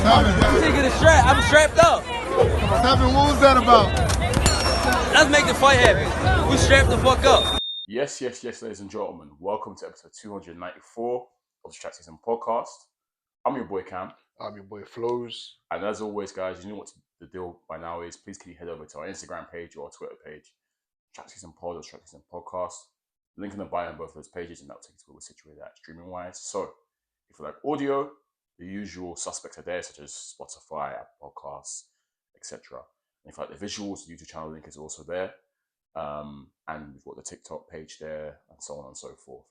Nigga, the strap. I'm strapped up. What's happening? What was that about? Let's make the fight happen. We strapped the fuck up. Yes, ladies and gentlemen. Welcome to episode 294 of the SZN Podcast. I'm your boy Kam. I'm your boy Flowz. And as always, guys, you know what the deal by now is. Please can you head over to our Instagram page or our Twitter page, SZN Pod or SZN Podcast. Link in the bio on both of those pages, and that'll take you to where we're situated at streaming-wise. So, if you like audio, the usual suspects are there, such as Spotify, Apple Podcasts, etc. And if you like the visuals, the YouTube channel link is also there. And we've got the TikTok page there, and so on and so forth.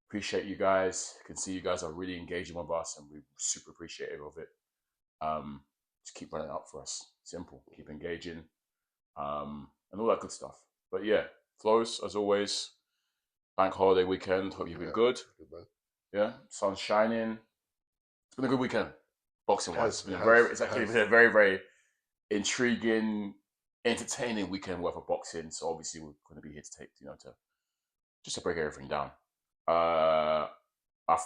Appreciate you guys. I can see you guys are really engaging with us, and we're super appreciative of it. Just keep running it up for us. Simple. Keep engaging, and all that good stuff. But yeah, Flowz, as always, bank holiday weekend. Hope you've been good. Yeah, sun's shining. It's been a good weekend, boxing wise. It's actually been a very, very intriguing, entertaining weekend worth of boxing. So obviously we're going to be here to break everything down. I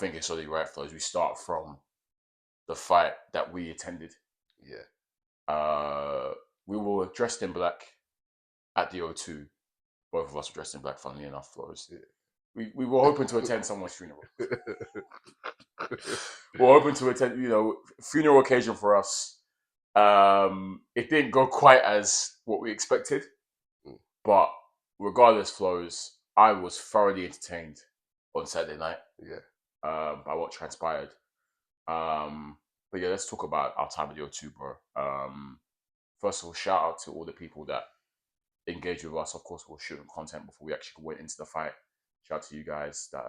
think it's only right, Flowz. We start from the fight that we attended. Yeah. We were dressed in black at the O2. Both of us were dressed in black, funnily enough, Flowz. Yeah. We were hoping to attend someone's funeral. We're hoping to attend, funeral occasion for us. It didn't go quite as what we expected, but regardless, Flowz, I was thoroughly entertained on Saturday night. Yeah. By what transpired. But yeah, let's talk about our time at the O2, bro. First of all, shout out to all the people that engaged with us. Of course, we were shooting content before we actually went into the fight. Shout out to you guys that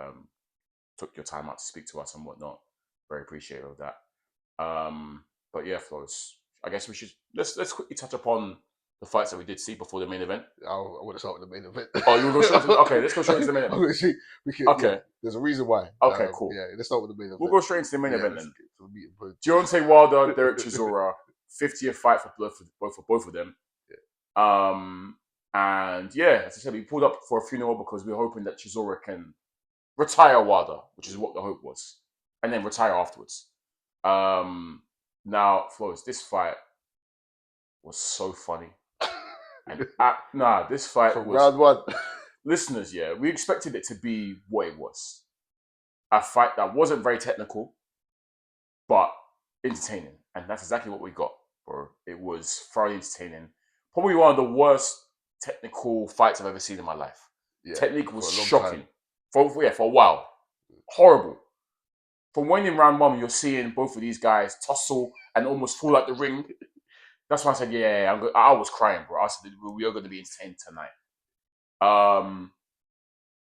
took your time out to speak to us and whatnot. Very appreciative of that. But yeah, Flowz, I guess we should let's quickly touch upon the fights that we did see before the main event. I want to start with the main event. Oh, you want to go straight okay, let's go straight into the main event. Okay. Yeah, there's a reason why. Okay, cool. Yeah, let's start with the main event. We'll go straight into the main event then. Deontay Wilder, Derek Chisora, 50th fight for both of them. Yeah. And yeah, as I said, we pulled up for a funeral because we were hoping that Chisora can retire Wilder, which is what the hope was, and then retire afterwards. Now, Flowz, this fight was so funny. And this fight from was round one. Listeners, yeah, we expected it to be what it was. A fight that wasn't very technical, but entertaining. And that's exactly what we got, bro. It was thoroughly entertaining. Probably one of the worst technical fights I've ever seen in my life. Yeah, technique was shocking. For a while. Horrible. From when in round one, you're seeing both of these guys tussle and almost fall out the ring. That's why I said, I was crying, bro. I said, we are going to be entertained tonight.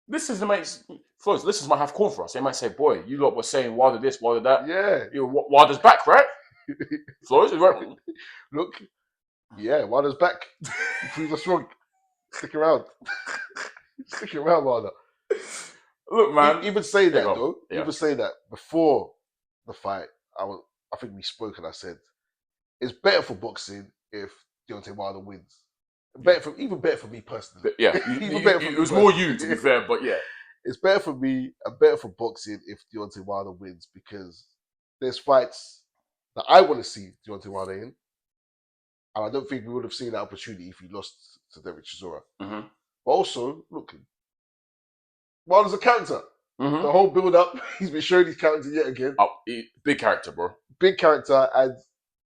This is Flowz, this might have corn for us. They might say, boy, you lot were saying Wilder this, Wilder that. Yeah. Wilder's back, right? Flowz is right. Look, yeah, Wilder's back. Prove us wrong. Stick around. Stick around, Wilder. Look, man. Even say that, though. Yeah. Even say that before the fight, I think we spoke and I said, it's better for boxing if Deontay Wilder wins. Even better for me personally. Yeah, it was more you, to be fair, but yeah. It's better for me and better for boxing if Deontay Wilder wins because there's fights that I want to see Deontay Wilder in. And I don't think we would have seen that opportunity if he lost to Derek Chisora. Mm-hmm. But also, look, Wilder's a character. Mm-hmm. The whole build-up, he's been showing his character yet again. Oh, big character, bro. Big character, and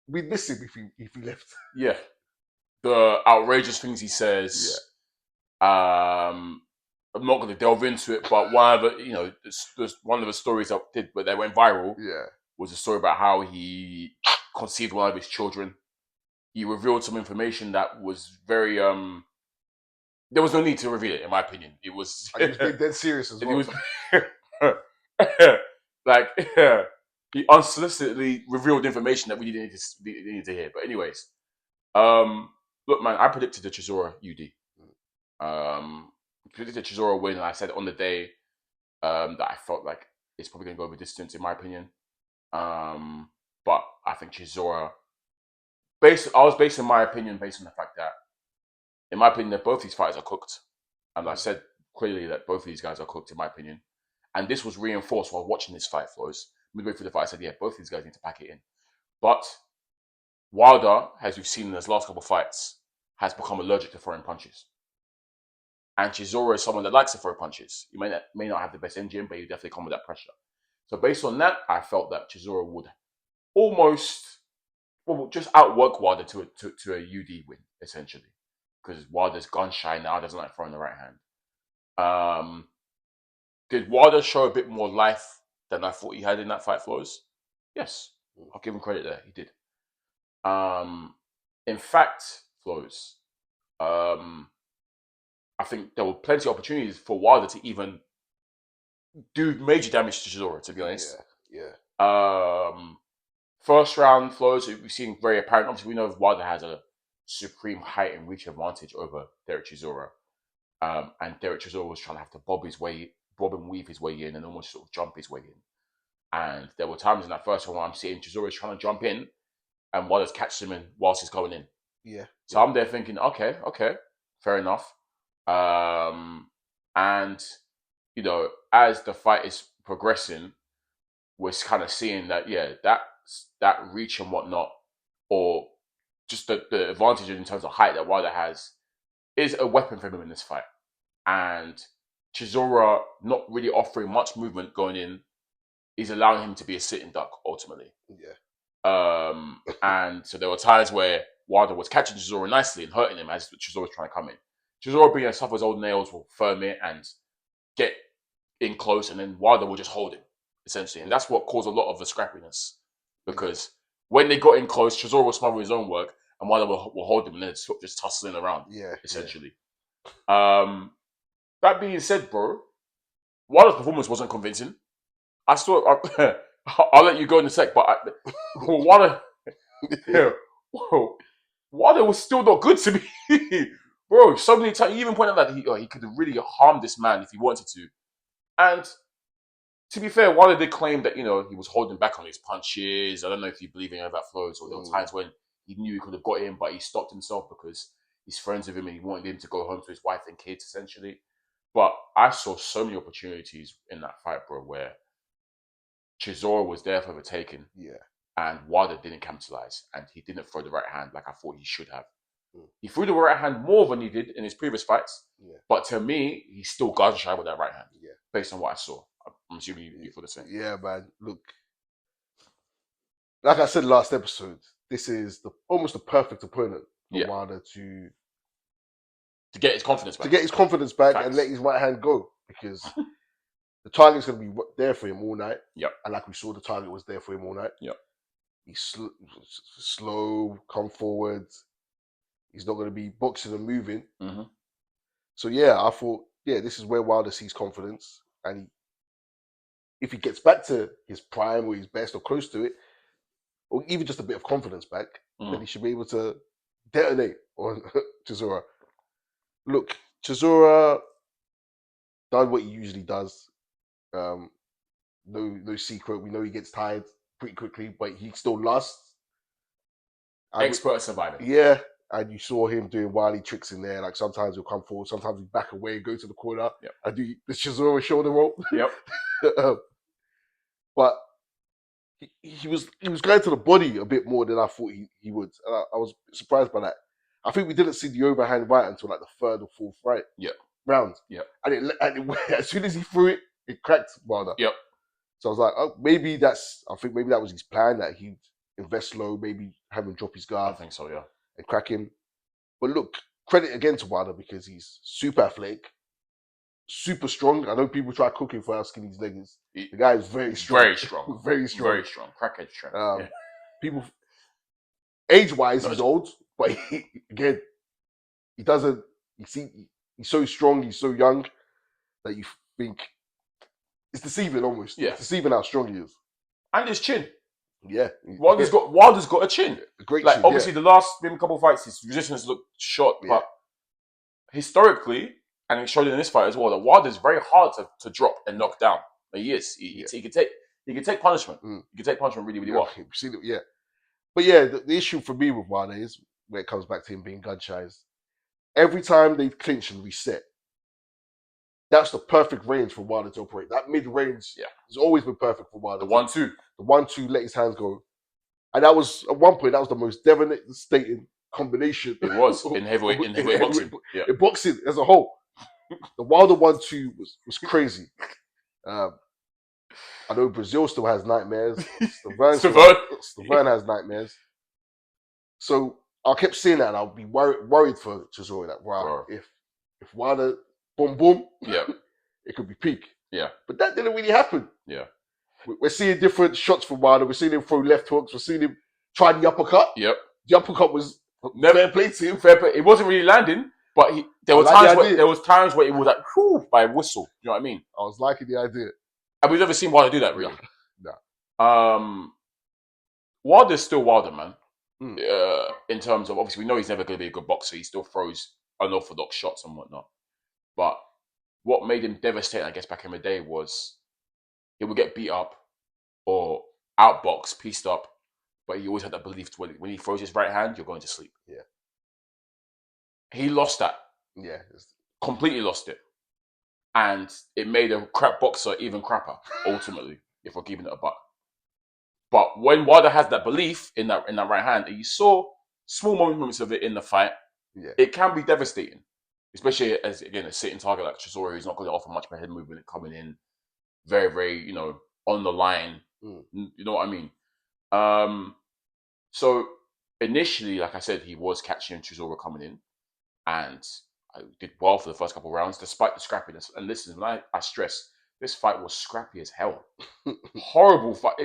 we'd miss him if he left. Yeah. The outrageous things he says. Yeah. I'm not going to delve into it, but one of the stories that went viral. Yeah. Was a story about how he conceived one of his children. He revealed some information that was very there was no need to reveal it, in my opinion. It was he was being dead serious as well. He unsolicitedly revealed information that we didn't need to hear. But anyways, look, man, I predicted the Chisora UD. Predicted Chisora win, and I said on the day that I felt like it's probably going to go over distance, in my opinion. But I think Chisora. I was basing my opinion based on the fact that, in my opinion, that both these fighters are cooked. And I said clearly that both of these guys are cooked, in my opinion. And this was reinforced while watching this fight, Flowz. Midway through the fight, I said, yeah, both of these guys need to pack it in. But Wilder, as we've seen in his last couple of fights, has become allergic to throwing punches. And Chisora is someone that likes to throw punches. He may not have the best engine, but he definitely come with that pressure. So based on that, I felt that Chisora would almost just outwork Wilder to a UD win, essentially. Because Wilder's gun shy now, doesn't like throwing the right hand. Did Wilder show a bit more life than I thought he had in that fight, Flowz? Yes. I'll give him credit there. He did. In fact, Flowz, I think there were plenty of opportunities for Wilder to even do major damage to Chisora, to be honest. Yeah. First round, Flowz, we've seen very apparent. Obviously, we know Wilder has a supreme height and reach advantage over Derek Chisora. And Derek Chisora was trying to have to bob and weave his way in and almost sort of jump his way in. And there were times in that first one where I'm seeing Chisora trying to jump in and Wilder's catches him in whilst he's going in. Yeah. So I'm there thinking, okay, fair enough. And, you know, as the fight is progressing, we're kind of seeing that, that reach and whatnot, or just the advantage in terms of height that Wilder has, is a weapon for him in this fight. And Chisora not really offering much movement going in is allowing him to be a sitting duck, ultimately. Yeah. And so there were times where Wilder was catching Chisora nicely and hurting him as Chisora was trying to come in. Chisora, being as tough as old nails, will firm it and get in close, and then Wilder will just hold him, essentially. And that's what caused a lot of the scrappiness. Because when they got in close, Chisora will smother his own work, and Wilder will hold him, and then it's just tussling around, essentially. Yeah. That being said, bro, Wilder's performance wasn't convincing. I'll let you go in a sec, but Wilder was still not good to me. Bro, so many times, you even pointed out that he could have really harmed this man if he wanted to. And to be fair, Wilder did claim that, you know, he was holding back on his punches. I don't know if you believe any of that, Flowz, or there were times when he knew he could have got him, but he stopped himself because he's friends with him and he wanted him to go home to his wife and kids, essentially. But I saw so many opportunities in that fight, bro, where Chisora was there for the taking. Yeah. And Wilder didn't capitalize, and he didn't throw the right hand like I thought he should have. He threw the right hand more than he did in his previous fights. Yeah. But to me, he's still gun shy with that right hand. Yeah. Based on what I saw. I'm assuming you feel the same. Yeah, man. Look, like I said last episode, this is almost the perfect opponent for Wilder to get his confidence back. To get his confidence back and let his right hand go. Because the target's going to be there for him all night. Yep. And like we saw, the target was there for him all night. Yep. He's slow, come forward. He's not going to be boxing and moving. Mm-hmm. So, I thought, this is where Wilder sees confidence. And if he gets back to his prime or his best or close to it, or even just a bit of confidence back, then he should be able to detonate on Chisora. Look, Chisora done what he usually does. No secret. We know he gets tired pretty quickly, but he still lasts. Expert at surviving. Yeah. And you saw him doing wily tricks in there. Like sometimes he'll come forward, sometimes he'll back away, go to the corner, and do the Chisora shoulder roll. Yep. But he was going to the body a bit more than I thought he would. And I was surprised by that. I think we didn't see the overhand right until like the third or fourth round. Yeah. And as soon as he threw it, it cracked Wilder. Yep. So I was like, maybe that was his plan, that he'd invest low, maybe have him drop his guard. I think so, yeah. And crack him. But look, credit again to Wilder because he's super athletic, super strong. I know people try cooking for how skinny his leg is. The guy is very strong. Very strong. Very strong. Very strong. Crackhead strength. People, age-wise, he's old, but he doesn't. He's so strong. He's so young that you think it's deceiving almost. Yeah. It's deceiving how strong he is. And his chin. Yeah. Wilder's got a chin. A great like chin. Obviously, the last maybe couple of fights, his resistance looked short, but historically, and it showed in this fight as well, that Wilder's very hard to drop and knock down. Like he is. He can take punishment. He can take punishment really, really well. But the issue for me with Wilder is where it comes back to him being gun shy. Every time they clinch and reset, that's the perfect range for Wilder to operate. That mid-range has always been perfect for Wilder. The 1-2. The 1-2, let his hands go. And that was, at one point, that was the most devastating combination. It was in heavyweight boxing. Yeah. In boxing as a whole. The Wilder 1-2 was crazy. I know Brazil still has nightmares. Stavern has nightmares. So I kept saying that, and I'll be worried for Chisora that wow, if Wilder boom boom, yeah, it could be peak. Yeah, but that didn't really happen. Yeah, we're seeing different shots from Wilder. We're seeing him throw left hooks. We're seeing him try the uppercut. Yep, the uppercut was never fair play to him. Fair play. It wasn't really landing, but there was times where it was like whew, by a whistle. You know what I mean? I was liking the idea. And we've never seen Wilder do that really. No. Wilder's still Wilder, man. In terms of, obviously, we know he's never going to be a good boxer. He still throws unorthodox shots and whatnot. But what made him devastating, I guess, back in the day was he would get beat up or outboxed, pieced up, but he always had that belief when he throws his right hand, you're going to sleep. Yeah. He lost that. Yeah. Completely lost it. And it made a crap boxer even crapper, ultimately, if we're keeping it a buck. But when Wilder has that belief in that right hand, and you saw small moments of it in the fight, it can be devastating. Especially as, again, a sitting target like Chisora, who's not going to offer much of a head movement coming in very, very, on the line. You know what I mean? So initially, like I said, he was catching Chisora coming in, and I did well for the first couple of rounds, despite the scrappiness. And listen, when I stress, this fight was scrappy as hell. Horrible fight.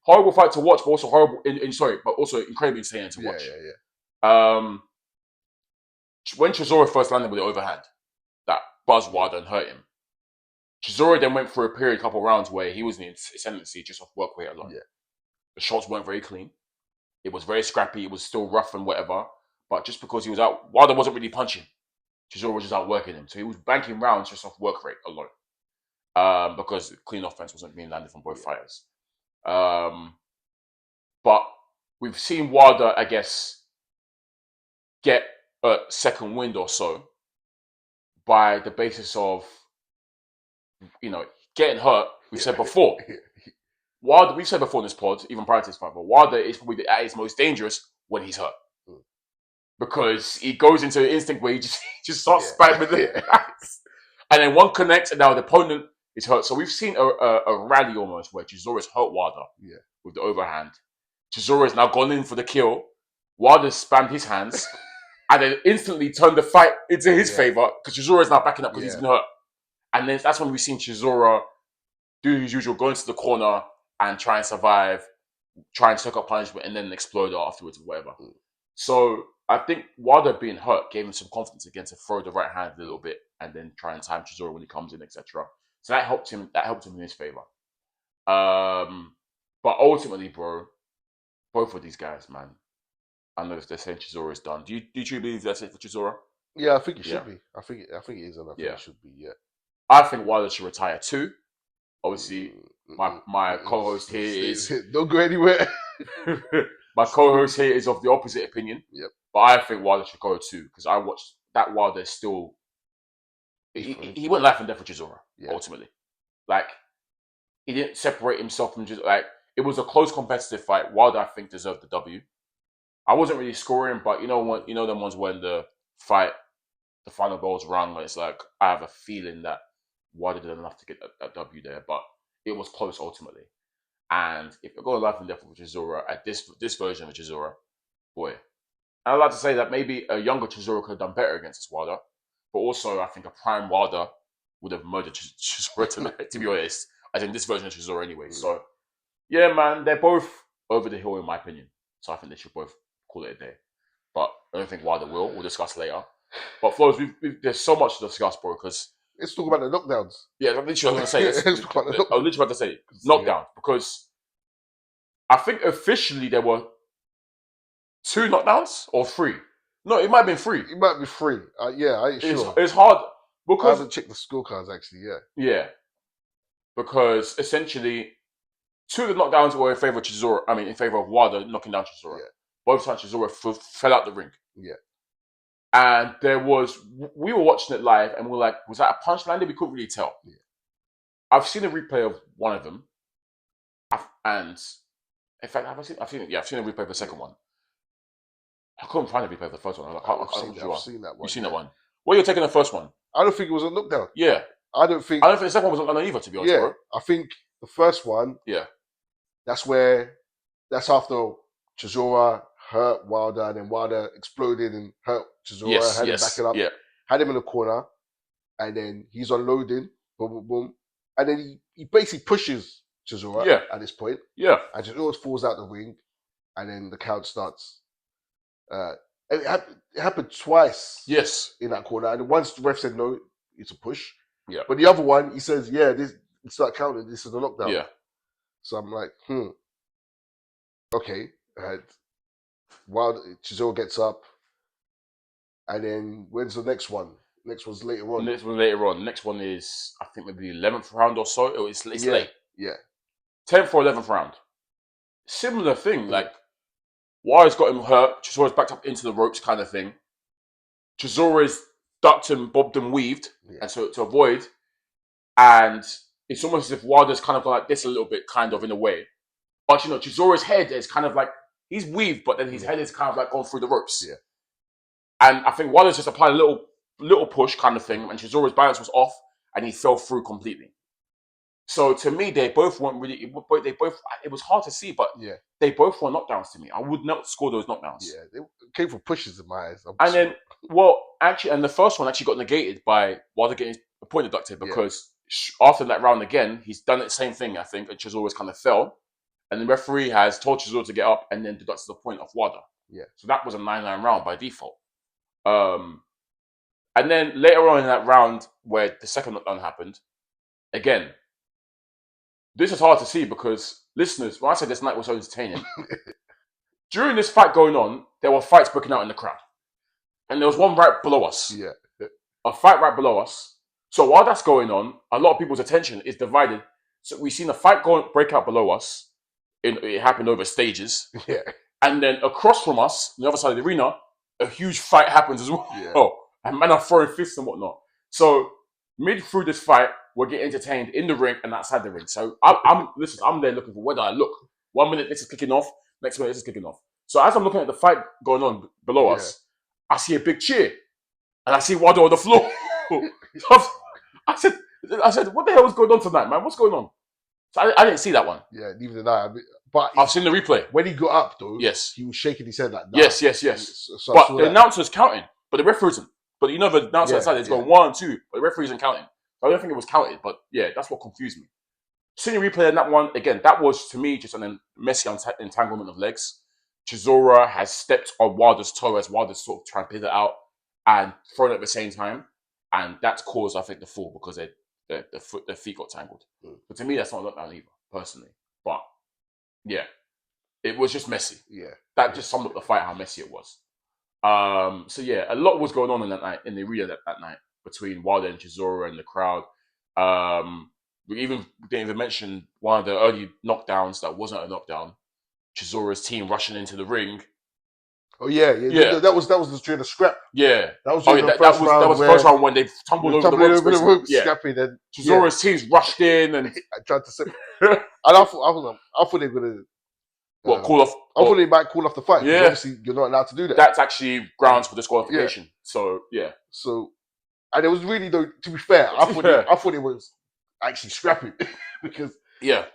Horrible fight to watch, but also horrible. But also incredibly entertaining to watch. When Chisora first landed with the overhand, that buzzed Wilder and hurt him. Chisora then went for a period, couple of rounds where he was in the ascendancy just off work rate alone. Yeah. The shots weren't very clean. It was very scrappy. It was still rough and whatever. But just because he was out, Wilder wasn't really punching. Chisora was just outworking him. So he was banking rounds just off work rate alone. Because clean offense wasn't being landed from both fighters. But we've seen Wilder, I guess, get a second wind or so by the basis of, getting hurt. We've said before. Wilder, we've said before in this pod, even prior to this fight, but Wilder is probably at his most dangerous when he's hurt. Because he goes into an instinct where he just starts spamming with it. And then one connects, and now the opponent is hurt. So we've seen a rally almost where Chisora's hurt Wilder with the overhand. Chisora's now gone in for the kill. Wilder spammed his hands and then instantly turned the fight into his favor because Chisora's now backing up because he's been hurt. And then that's when we've seen Chisora do his usual, go into the corner and try and survive, try and soak up punishment, and then explode afterwards or whatever. So I think Wilder being hurt gave him some confidence again to throw the right hand a little bit and then try and time Chisora when he comes in, etc. So that helped him. That helped him in his favor. But ultimately, bro, both of these guys, man, I know they're saying Chisora is done. Do you truly believe that's it for Chisora? Yeah, I think it should be. I think it is, and I think it should be. Yeah. I think Wilder should retire too. Obviously, my co-host here is don't go anywhere. My co-host here is of the opposite opinion. Yep. But I think Wilder should go too because I watched that Wilder still. He went life and death for Chisora ultimately. Like he didn't separate himself from just like it was a close competitive fight. Wilder, I think, deserved the W. I wasn't really scoring, but them ones when the final bell's rung, it's like I have a feeling that Wilder did enough to get that W there, but it was close ultimately. And if you're going life and death with Chisora at this version of Chisora, boy, I'd like to say that maybe a younger Chisora could have done better against this Wilder, but also I think a prime Wilder would have murdered Chisora tonight, to be honest. I think this version of Chisora anyway. So, yeah, man, they're both over the hill in my opinion. So I think they should both call it a day. But I don't think Wilder will. We'll discuss later. But Flowz, there's so much to discuss, bro, because let's talk about the knockdowns. Yeah, I'm literally going to say this. I was literally about to say knockdown because I think officially there were 2 knockdowns or 3. No, it might have been 3. It might be 3. Yeah, I ain't sure. It's hard because I haven't checked the scorecards actually. Yeah, because essentially 2 of the knockdowns were in favor of Chisora. I mean, in favor of Wilder knocking down Chisora. Yeah. Both times Chisora fell out the ring. Yeah. And we were watching it live and we were like, was that a punch landed? We couldn't really tell. Yeah. I've seen a replay of one of them. And In fact, I've seen it. Yeah, I've seen a replay of the second one. I couldn't find a replay of the first one. I've seen that one. You've seen that one. Well, you're taking the first one. I don't think it was a knockdown. Yeah. I don't think the second one was a knockdown either, to be honest, bro. I think the first one, that's after Chisora hurt Wilder, and then Wilder exploded and hurt Chisora, had him backing up, had him in the corner, and then he's unloading, boom, boom, boom. And then he basically pushes Chisora at this point. Yeah. And Chisora falls out the ring, and then the count starts. It happened twice. Yes. In that corner, and once the ref said no, it's a push. Yeah. But the other one, he says, this start counting. This is a knockdown. Yeah. So I'm like, okay. While Chisora gets up, and then when's the next one? Next one's later on. Next one is, I think, maybe the 11th round or so. It's late. Yeah. 10th or 11th round. Similar thing. Like, Wilder's got him hurt. Chisora's backed up into the ropes kind of thing. Chisora's ducked and bobbed and weaved, and so to avoid. And it's almost as if Wilder's kind of gone like this a little bit, kind of, in a way. But, Chisora's head is kind of like, he's weaved, but then his head is kind of like gone through the ropes. Yeah. And I think Wilder's just applied a little push kind of thing, and Chisora's balance was off, and he fell through completely. So to me, they both weren't really. It was hard to see, but they both were knockdowns to me. I would not score those knockdowns. Yeah, they came for pushes in my eyes. And the first one actually got negated by Wilder getting a point deducted because after that round again, he's done the same thing, I think, and Chisora's kind of fell. And the referee has told Chisora to get up and then deducts the point of Wilder. Yeah. So that was a 9-9 round by default. And then later on in that round where the second knockdown happened, again, this is hard to see because, listeners, when I said this night was so entertaining, during this fight going on, there were fights breaking out in the crowd. And there was one right below us. Yeah. A fight right below us. So while that's going on, a lot of people's attention is divided. So we've seen a fight break out below us. It happened over stages. Yeah. And then across from us, on the other side of the arena, a huge fight happens as well. Yeah. And men are throwing fists and whatnot. So mid through this fight, we're getting entertained in the ring and outside the ring. So I'm there looking for where do I look. 1 minute this is kicking off, next minute this is kicking off. So as I'm looking at the fight going on below us, I see a big cheer. And I see Wilder on the floor. I said, what the hell is going on tonight, man? What's going on? So I didn't see that one. Yeah, neither did I. But I've seen the replay. When he got up, though, yes, he was shaking his head like that. Yes. So but the announcer's counting, but the referee isn't. But the announcer outside is going 1, 2, but the referee isn't counting. So I don't think it was counted, but yeah, that's what confused me. Seeing the replay in that one, again, that was, to me, just a messy entanglement of legs. Chisora has stepped on Wilder's toe as Wilder's sort of trying to pivot out and thrown at the same time. And that's caused, I think, the fall because their feet got tangled. But to me, that's not a knockdown either, personally. But yeah, it was just messy. Yeah, that just summed up the fight, how messy it was. So yeah, a lot was going on in that night, in the arena that night, between Wilder and Chisora and the crowd. We didn't even mention one of the early knockdowns that wasn't a knockdown. Chisora's team rushing into the ring. Oh yeah. That was during the scrap. Yeah, that was the first round when they tumbled over the ropes. Yeah, scrapping. Then Chisora's teams rushed in and I tried to say, and I thought they were gonna call off. I thought they might call off the fight. Yeah, obviously you're not allowed to do that. That's actually grounds for disqualification. Yeah. So yeah. So, and it was really, though, to be fair, I thought it was actually scrapping because the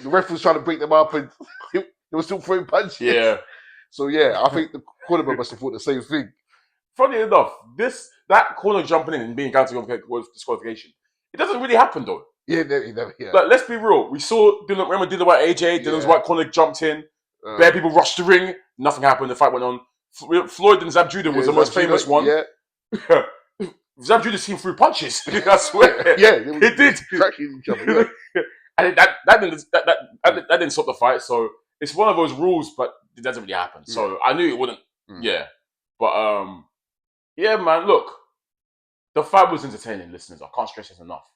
ref was trying to break them up and they were still throwing punches. Yeah. So yeah, I think the cornerman must have thought the same thing. Funny enough, that corner jumping in and being counted was disqualification. It doesn't really happen though. Yeah, never. Like, let's be real. We saw Dylan. Remember Dylan White AJ? Dylan's white corner jumped in. Bare people rushed the ring. Nothing happened. The fight went on. Floyd and Zab Judah was the most famous one. Yeah. Zab Judah seen through punches. I swear. Yeah, it did. Cracking each other. And that didn't stop the fight. So it's one of those rules, but it doesn't really happen. So I knew it wouldn't. Yeah, but yeah, man. Look, the fight was entertaining, listeners. I can't stress this enough.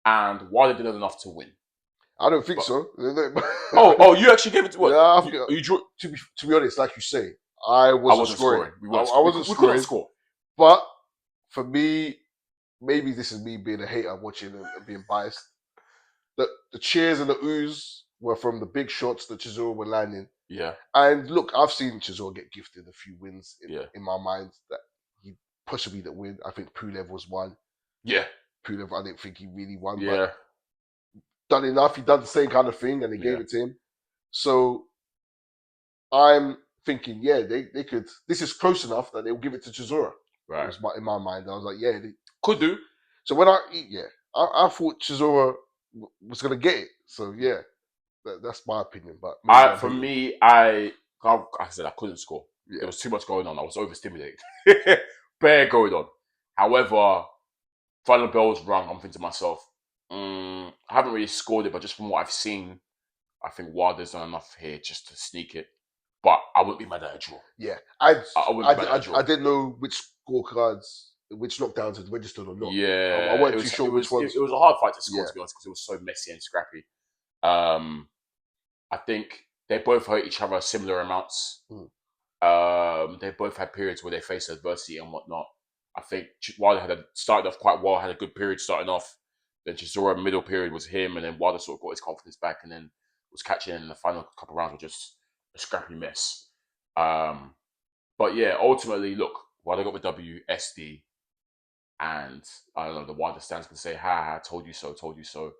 And Wilder did enough to win. I don't think so. You actually gave it to what? Yeah, you drew. To be honest, like you say, I wasn't scoring. I wasn't scoring. Couldn't score. But for me, maybe this is me being a hater watching and being biased. The cheers and the oohs were from the big shots that Chisora were landing. Yeah. And look, I've seen Chisora get gifted a few wins in my mind that he possibly didn't win. I think Pulev was one. Yeah. Pulev, I didn't think he really won, Yeah. but done enough. He done the same kind of thing, and they gave it to him. So I'm thinking, they could. This is close enough that they'll give it to Chisora. Right. In my mind, I was like, they could do. So when I thought Chisora was gonna get it. So that's my opinion. But for me, I said I couldn't score. Yeah. There was too much going on. I was overstimulated. Bare going on. However, final bell was rung. I'm thinking to myself, I haven't really scored it, but just from what I've seen, I think Wilder's done enough here just to sneak it. But I wouldn't be mad at a draw. Yeah, I wouldn't be mad at a draw. I didn't know which scorecards, which knockdowns had registered or not. Yeah, I wasn't too sure which ones. It was a hard fight to score, to be honest, because it was so messy and scrappy. I think they both hurt each other similar amounts. They both had periods where they faced adversity and whatnot. I think Wilder started off quite well, had a good period starting off. Then Chisora middle period was him, and then Wilder sort of got his confidence back, and then was catching in the final couple of rounds were just a scrappy mess. But yeah, ultimately, look, Wilder got the W, SD, and I don't know, the Wilder stands can say, ha, told you so, told you so.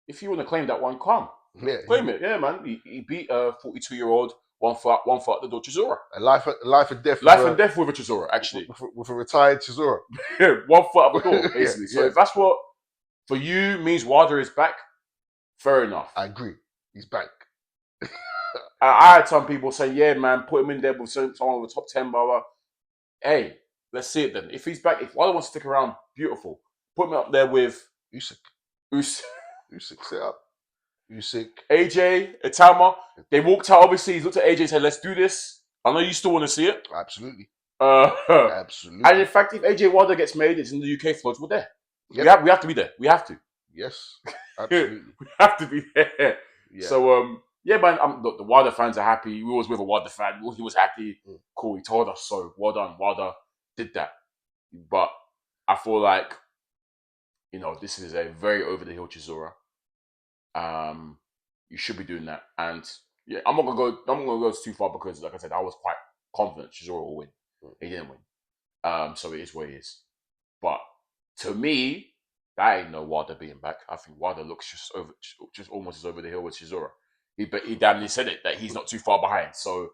If you want to claim that one, come. Yeah, claim it. Yeah, man. He beat a 42-year-old, one foot at the door Chisora. Life and death. Life and death with a Chisora, actually. With a retired Chisora. Yeah, 1 foot at the door, basically. So if that's what, for you, means Wilder is back, fair enough. I agree. He's back. I had some people say, yeah, man, put him in there with someone with the top 10, blah, blah. Hey, let's see it then. If he's back, if Wilder wants to stick around, beautiful. Put him up there with Usyk. Usyk, set up. Usyk. AJ, Itama. They walked out, obviously, he's looked at AJ and said, let's do this. I know you still want to see it. Absolutely. Absolutely. And in fact, if AJ Wilder gets made, it's in the UK floats, we're there. Yep. We have to be there. We have to. Yes, absolutely. We have to be there. Yeah. So, man, look, the Wilder fans are happy. We was with a Wilder fan. He was happy. Cool. He told us so. Well done. Wilder did that. But I feel like, this is a very over-the-hill Chisora. You should be doing that. And yeah, I'm not gonna go too far because, like I said, I was quite confident Chisora will win. He didn't win. So it is what it is. But to me, that ain't no Wilder being back. I think Wilder looks just almost as over the hill with Chisora. He damn near said it that he's not too far behind. So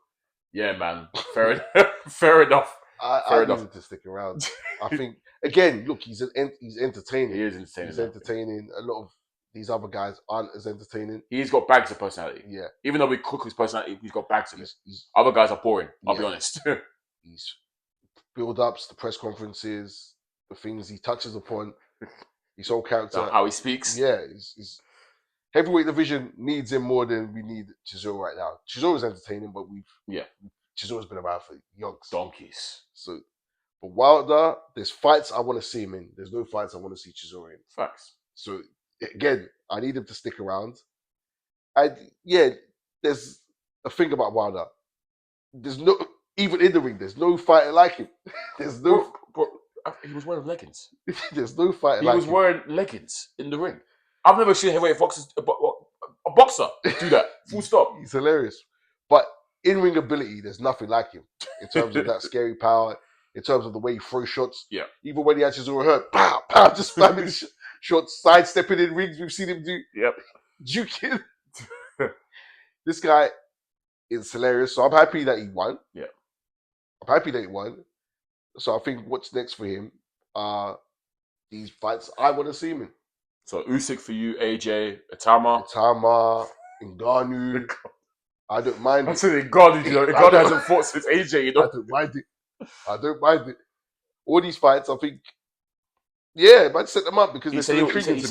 yeah, man, fair enough. I need him to stick around. I think again, look, he's entertaining. He is entertaining. He's entertaining. A lot of these other guys aren't as entertaining. He's got bags of personality. Yeah. Even though we cook his personality, he's got bags of it. Other guys are boring. I'll be honest. He's build-ups, the press conferences, the things he touches upon, his whole character. How he speaks. Yeah. He's heavyweight division needs him more than we need Chisora right now. Chisora's entertaining, but Chisora's been around for yonks. Donkeys. So, but Wilder, there's fights I want to see him in. There's no fights I want to see Chisora in. Facts. So, again, I need him to stick around. And yeah, there's a thing about Wilder. There's no, even in the ring, there's no fighter like him. There's no... Bro, he was wearing leggings. There's no fighter like him. He was wearing leggings in the ring. I've never seen a heavyweight a boxer do that. Full stop. He's hilarious. But in-ring ability, there's nothing like him in terms of that scary power, in terms of the way he throws shots. Yeah. Even when he had Chisora hurt, pow, pow, just spamming shots, sidestepping in rings. We've seen him do. Yep. Juking. This guy is hilarious. So I'm happy that he won. Yeah. I'm happy that he won. So I think what's next for him are these fights I want to see him in. So Usyk for you, AJ, Itama, Ngannou. I don't mind it. I said Ngannou, Ngannou hasn't fought since AJ, I don't mind it. All these fights, I think, yeah, man, set them up because he said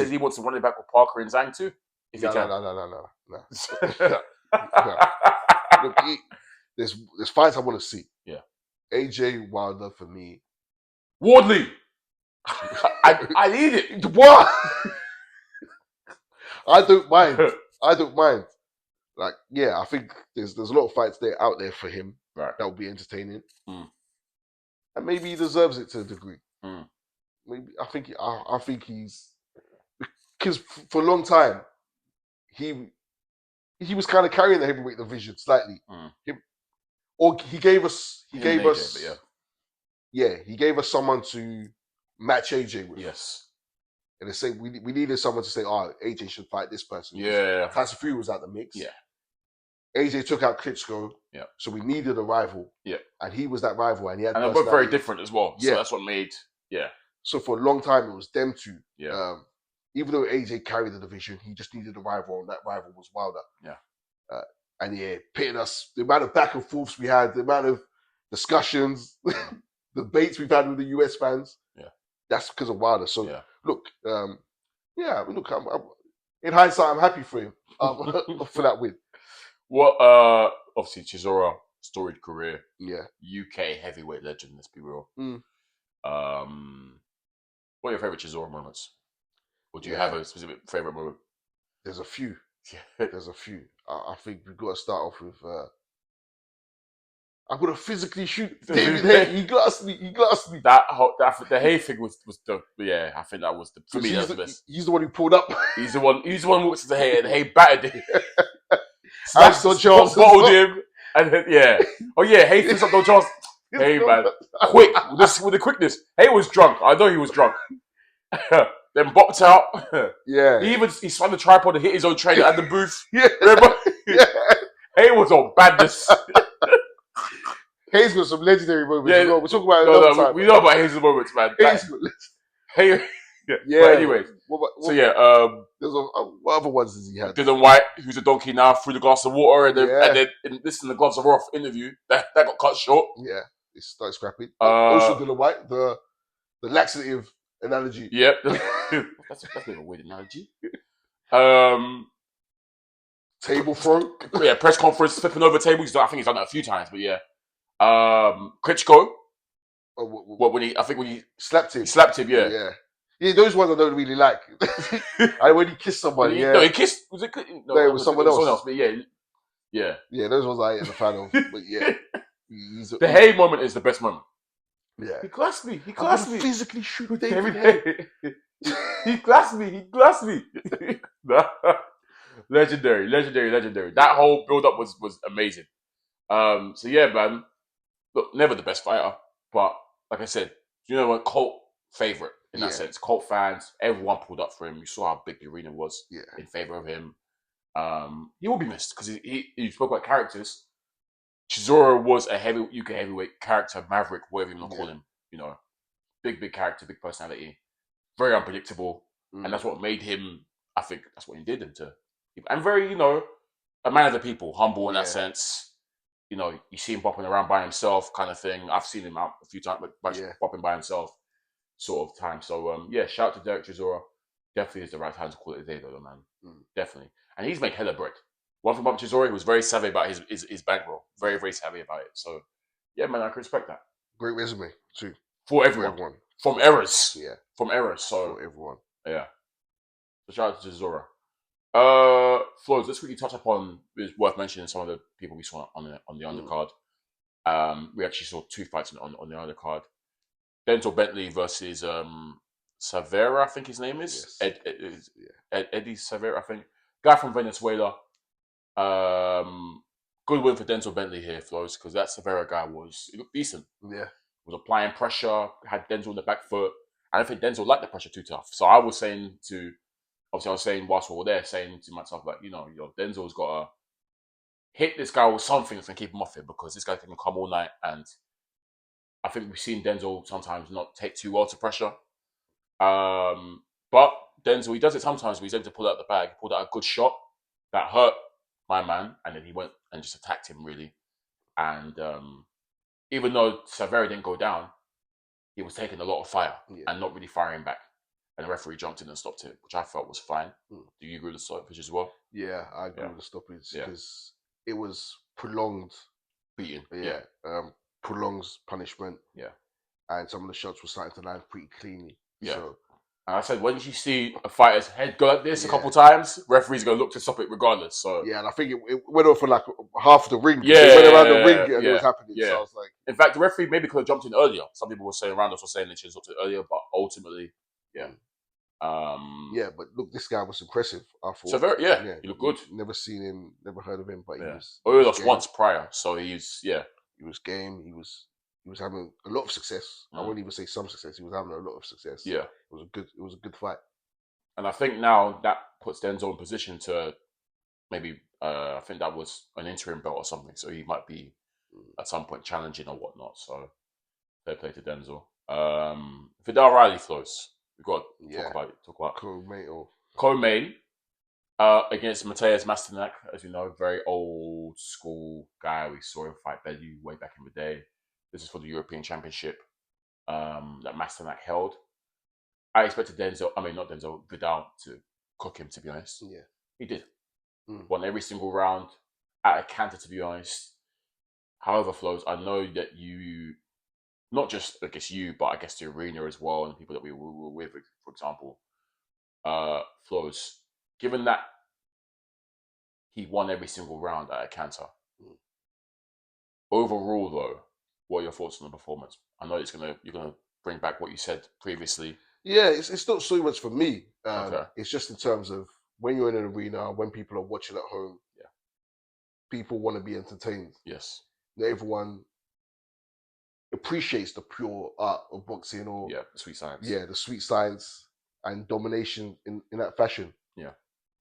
he wants to run it back with Parker and Zhang too. No. Look, there's fights I want to see. Yeah. AJ Wilder for me. Wardley. I need it. Dubois. I don't mind. Like, yeah, I think there's a lot of fights out there for him that will be entertaining. And maybe he deserves it to a degree. Maybe I think he's, because for a long time he he was kind of carrying the heavyweight division slightly. He gave us he gave us someone to match AJ with. Yes. And they say we needed someone to say, oh, AJ should fight this person. Yeah. Tyson Fury was out the mix. Yeah. AJ took out Klitschko. Yeah. So we needed a rival. Yeah. And he was that rival, and he had. And they're both very different as well. So that's what made. Yeah. So for a long time, it was them two. Yeah. Even though AJ carried the division, he just needed a rival, and that rival was Wilder. Yeah. Pitting us, the amount of back and forths we had, the amount of discussions, debates we've had with the US fans. Yeah. That's because of Wilder. So look, I'm in hindsight, I'm happy for him for that win. Well, obviously Chisora, storied career. Yeah. UK heavyweight legend. Let's be real. Mm. What are your favorite Chisora moments? Or do you have a specific favorite moment? There's a few. Yeah. There's a few. I think we've got to start off with. I'm gonna physically shoot David Haye. He glassed me. The Haye thing was the I think that was for me that was the best. He's the one who pulled up. He's the one who walked to the Haye and Haye battered him. Smashed on Charles. Bottled him. And then, Haye finished up on Charles. Haye, man. Quick. With the quickness. Haye was drunk. I know he was drunk. Then bopped out. Yeah. He spun the tripod and hit his own trainer at the booth. Yeah. Remember? Haye was on badness. Haye's got some legendary moments. Yeah. We're talking about it another time. We know about Haye's moments, man. Haye. Yeah. But anyways. There's what other ones has he had? Dylan White, who's a donkey now, threw the glass of water, and then this in the Gloves of Wrath interview that got cut short. Yeah, it started scrapping. Also, Dylan White, the laxative analogy. Yep, that's a bit of a weird analogy. Table throw. Yeah, press conference, flipping over tables. I think he's done that a few times, but yeah. Klitschko. When he slapped him. Yeah. Yeah, those ones I don't really like. When he kissed somebody, No, he kissed. Was it? No, it was someone else. Someone else, but yeah. Those ones I ain't a fan of. But yeah, the Haye moment is the best moment. Yeah, he glassed me. Physically shoot David Haye. He glassed me. Legendary. That whole build up was amazing. So yeah, man. Look, never the best fighter, but like I said, you know what, cult favorite. In that sense, cult fans, everyone pulled up for him. You saw how big the arena was in favor of him. He will be missed because he spoke about characters. Chisora was a UK heavyweight character, maverick, whatever you want to call him. You know, big character, big personality, very unpredictable, and that's what made him. I think that's what he did him to. And very, a man of the people, humble in that sense. You see him bopping around by himself, kind of thing. I've seen him out a few times, bopping by himself. Sort of time. So shout out to Derek Chisora. Definitely is the right time to call it a day though, man. Definitely. And he's made hella bread. One thing about Chisora, he was very savvy about his bankroll. Very, very savvy about it. So yeah, man, I can respect that. Great resume too. For everyone. From errors. Yeah. From errors. So for everyone. Yeah. So shout out to Chisora. Flowz, let's quickly touch upon, it's worth mentioning some of the people we saw on the undercard. We actually saw two fights on the undercard. Denzel Bentley versus Savera, I think his name is. Yes. Eddie Savera, I think. Guy from Venezuela. Good win for Denzel Bentley here, Flowz, because that Savera guy he looked decent. Yeah. Was applying pressure, had Denzel on the back foot. I don't think Denzel liked the pressure too tough. So I was saying whilst we were there, saying to myself, like, Denzel's got to hit this guy with something that's going to keep him off it, because this guy can come all night, and I think we've seen Denzel sometimes not take too well to pressure. But Denzel, he does it sometimes, but he's able to pull out the bag. He pulled out a good shot that hurt my man, and then he went and just attacked him, really. And even though Savera didn't go down, he was taking a lot of fire and not really firing back. And the referee jumped in and stopped it, which I felt was fine. Do you agree with the stoppage as well? Yeah, I agree with the stoppage because it was prolonged beating. Prolonged punishment. Yeah. And some of the shots were starting to land pretty cleanly. Yeah. So, and I said, when you see a fighter's head go like this a couple times, referee's going to look to stop it regardless. So yeah, and I think it went on for like half the ring. Yeah, it went around the ring and it was happening. Yeah. So I was like, in fact, the referee maybe could have jumped in earlier. Some people were saying, around us were saying they should have stopped it earlier, but ultimately, Yeah, but look, this guy was impressive. I So thought. he looked good. Never seen him, never heard of him, but he was. He lost once prior, so he's He was game. He was having a lot of success. I won't even say some success. He was having a lot of success. Yeah, it was a good fight. And I think now that puts Denzel in position to maybe. I think that was an interim belt or something, so he might be at some point challenging or whatnot. So fair play to Denzel. Vidal Riley Flowz. We've got to talk about co-main against Mateus Masternak, as you know, very old school guy. We saw him fight Bellew way back in the day. This is for the European Championship that Masternak held. I expected Vidal to cook him, to be honest. Yeah. He did. Won every single round at a canter, to be honest. However, Flowz, I know that you, not just I guess you, but I guess the arena as well, and the people that we were with, for example, Flowz, given that he won every single round at a canter. Overall, though, what are your thoughts on the performance? I know you're gonna bring back what you said previously. Yeah, it's not so much for me. Okay. It's just in terms of when you're in an arena, when people are watching at home. Yeah. People want to be entertained. Yes. Not everyone appreciates the pure art of boxing or the sweet science. Yeah, the sweet science and domination in that fashion. Yeah.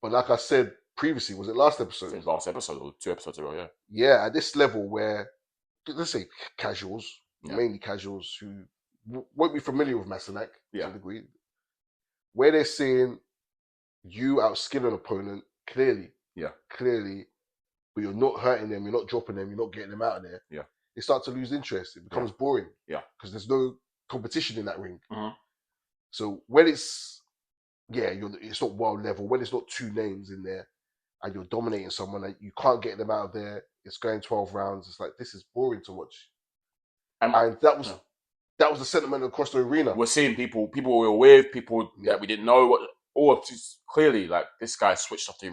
But like I said previously, was it last episode? I think last episode or 2 episodes ago, yeah. Yeah, at this level where, let's say casuals, mainly casuals who won't be familiar with Masternak to a degree, where they're seeing you outskill an opponent clearly, but you're not hurting them, you're not dropping them, you're not getting them out of there. Yeah. They start to lose interest. It becomes boring. Yeah. Because there's no competition in that ring. Mm-hmm. So when it's it's not world level, when it's not two names in there and you're dominating someone and you can't get them out of there, it's going 12 rounds, it's like, this is boring to watch. And that was the sentiment across the arena. We're seeing people we were with, people that we didn't know, or just clearly, like, this guy switched off the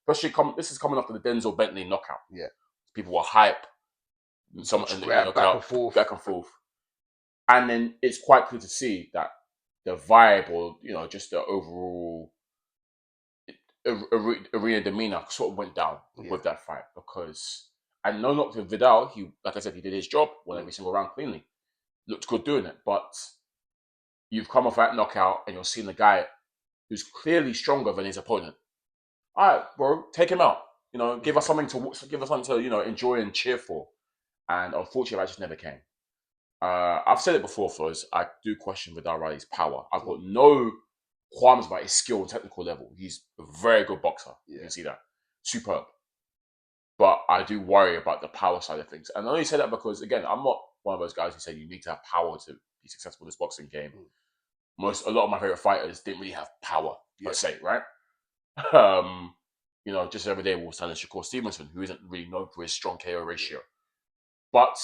especially this is coming after the Denzel Bentley knockout. Yeah. People were hype. Back and forth. And then it's quite clear to see that the vibe or, just the overall arena demeanor sort of went down with that fight because, and no knock to Vidal, he, like I said, he did his job, won every single round cleanly. Looked good doing it, but you've come off that knockout and you're seeing a guy who's clearly stronger than his opponent. All right, bro, take him out. Give us something to enjoy and cheer for. And unfortunately, that just never came. I've said it before, Flowz. I do question Vidal Riley's power. I've got no qualms about his skill and technical level. He's a very good boxer. You can see that. Superb. But I do worry about the power side of things. And I only say that because, again, I'm not one of those guys who say you need to have power to be successful in this boxing game. A lot of my favorite fighters didn't really have power, per se, right? Just every day we'll stand Shakur Stevenson, who isn't really known for his strong KO ratio. But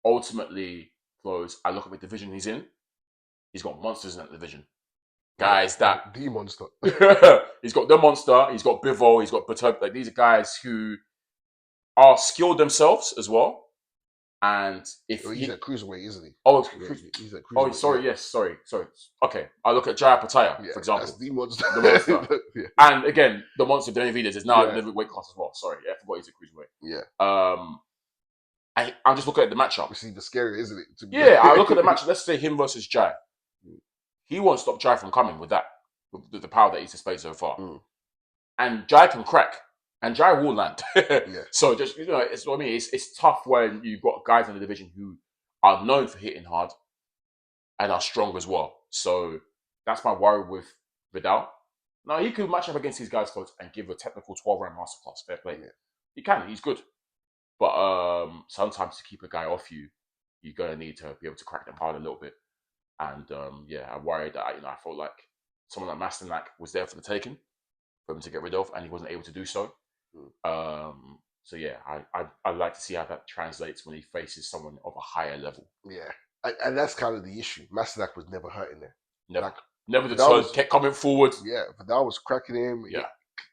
ultimately, Flowz, I look at the division he's in. He's got monsters in that division. Guys that... The monster. He's got the monster. He's got Bivol. He's got Batuk. Like, these are guys who are skilled themselves as well. And if he's at cruiserweight, isn't he? He's at cruiserweight. Sorry. Yes, sorry. Okay, I look at Jaya Pataya, for example. That's the monster. The monster. And again, the monster Benavidez is now in the weight class as well. Sorry, I forgot he's at cruiserweight. Yeah. I'm just looking at the matchup. It's even scary, isn't it? I look at the matchup. Let's say him versus Jai. He won't stop Jai from coming with the power that he's displayed so far. And Jai can crack. And Jai will land. So just, it's what I mean. It's tough when you've got guys in the division who are known for hitting hard and are strong as well. So that's my worry with Vidal. Now, he could match up against these guys, folks, and give a technical 12-round masterclass. Fair play. Yeah. He can. He's good. But sometimes to keep a guy off you, you're going to need to be able to crack them hard a little bit. And I worry that, I felt like someone like Masternak was there for the taking, for him to get rid of, and he wasn't able to do so. I'd like to see how that translates when he faces someone of a higher level. Yeah, and that's kind of the issue. Masternak was never hurting there. Never deterred, kept coming forward. Yeah, Vidal was cracking him,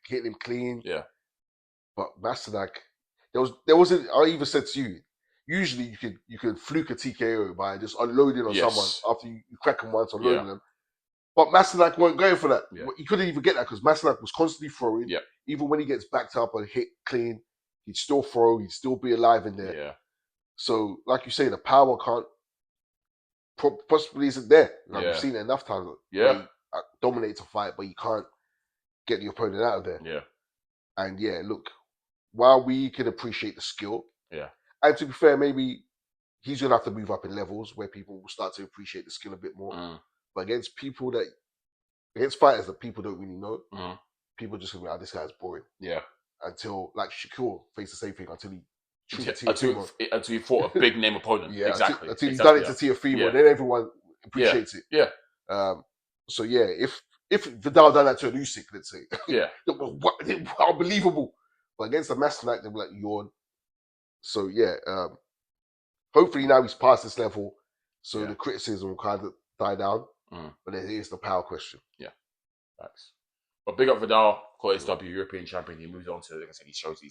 hitting him clean. Yeah. But Masternak, there wasn't. I even said to you, usually you could fluke a TKO by just unloading on someone after you crack them once, unloading them. But Masternak weren't going for that. Yeah. He couldn't even get that because Masternak was constantly throwing. Yeah. Even when he gets backed up and hit clean, he'd still throw. He'd still be alive in there. Yeah. So, like you say, the power possibly isn't there. Like Yeah. we've seen it enough times. Yeah. Where he dominates a fight, but you can't get the opponent out of there. Yeah. And yeah, look, while we can appreciate the skill, Yeah. and to be fair, maybe he's gonna have to move up in levels where people will start to appreciate the skill a bit more. But against fighters that people don't really know, people just gonna be like, this guy's boring. Yeah. Until like Shakur faced the same thing until he until he fought a big name opponent. Yeah, exactly. Until he's done it to Teofimo, then everyone appreciates it. Yeah. So yeah, if Vidal done that to an Usyk, let's say, yeah, unbelievable. But against the Masternak, they'll be like yawn. So yeah, hopefully now he's past this level, so the criticism will kind of die down. But then here's the power question. Yeah, facts. But big up Vidal, caught his W, European champion. He moves on to, like I said, he shows he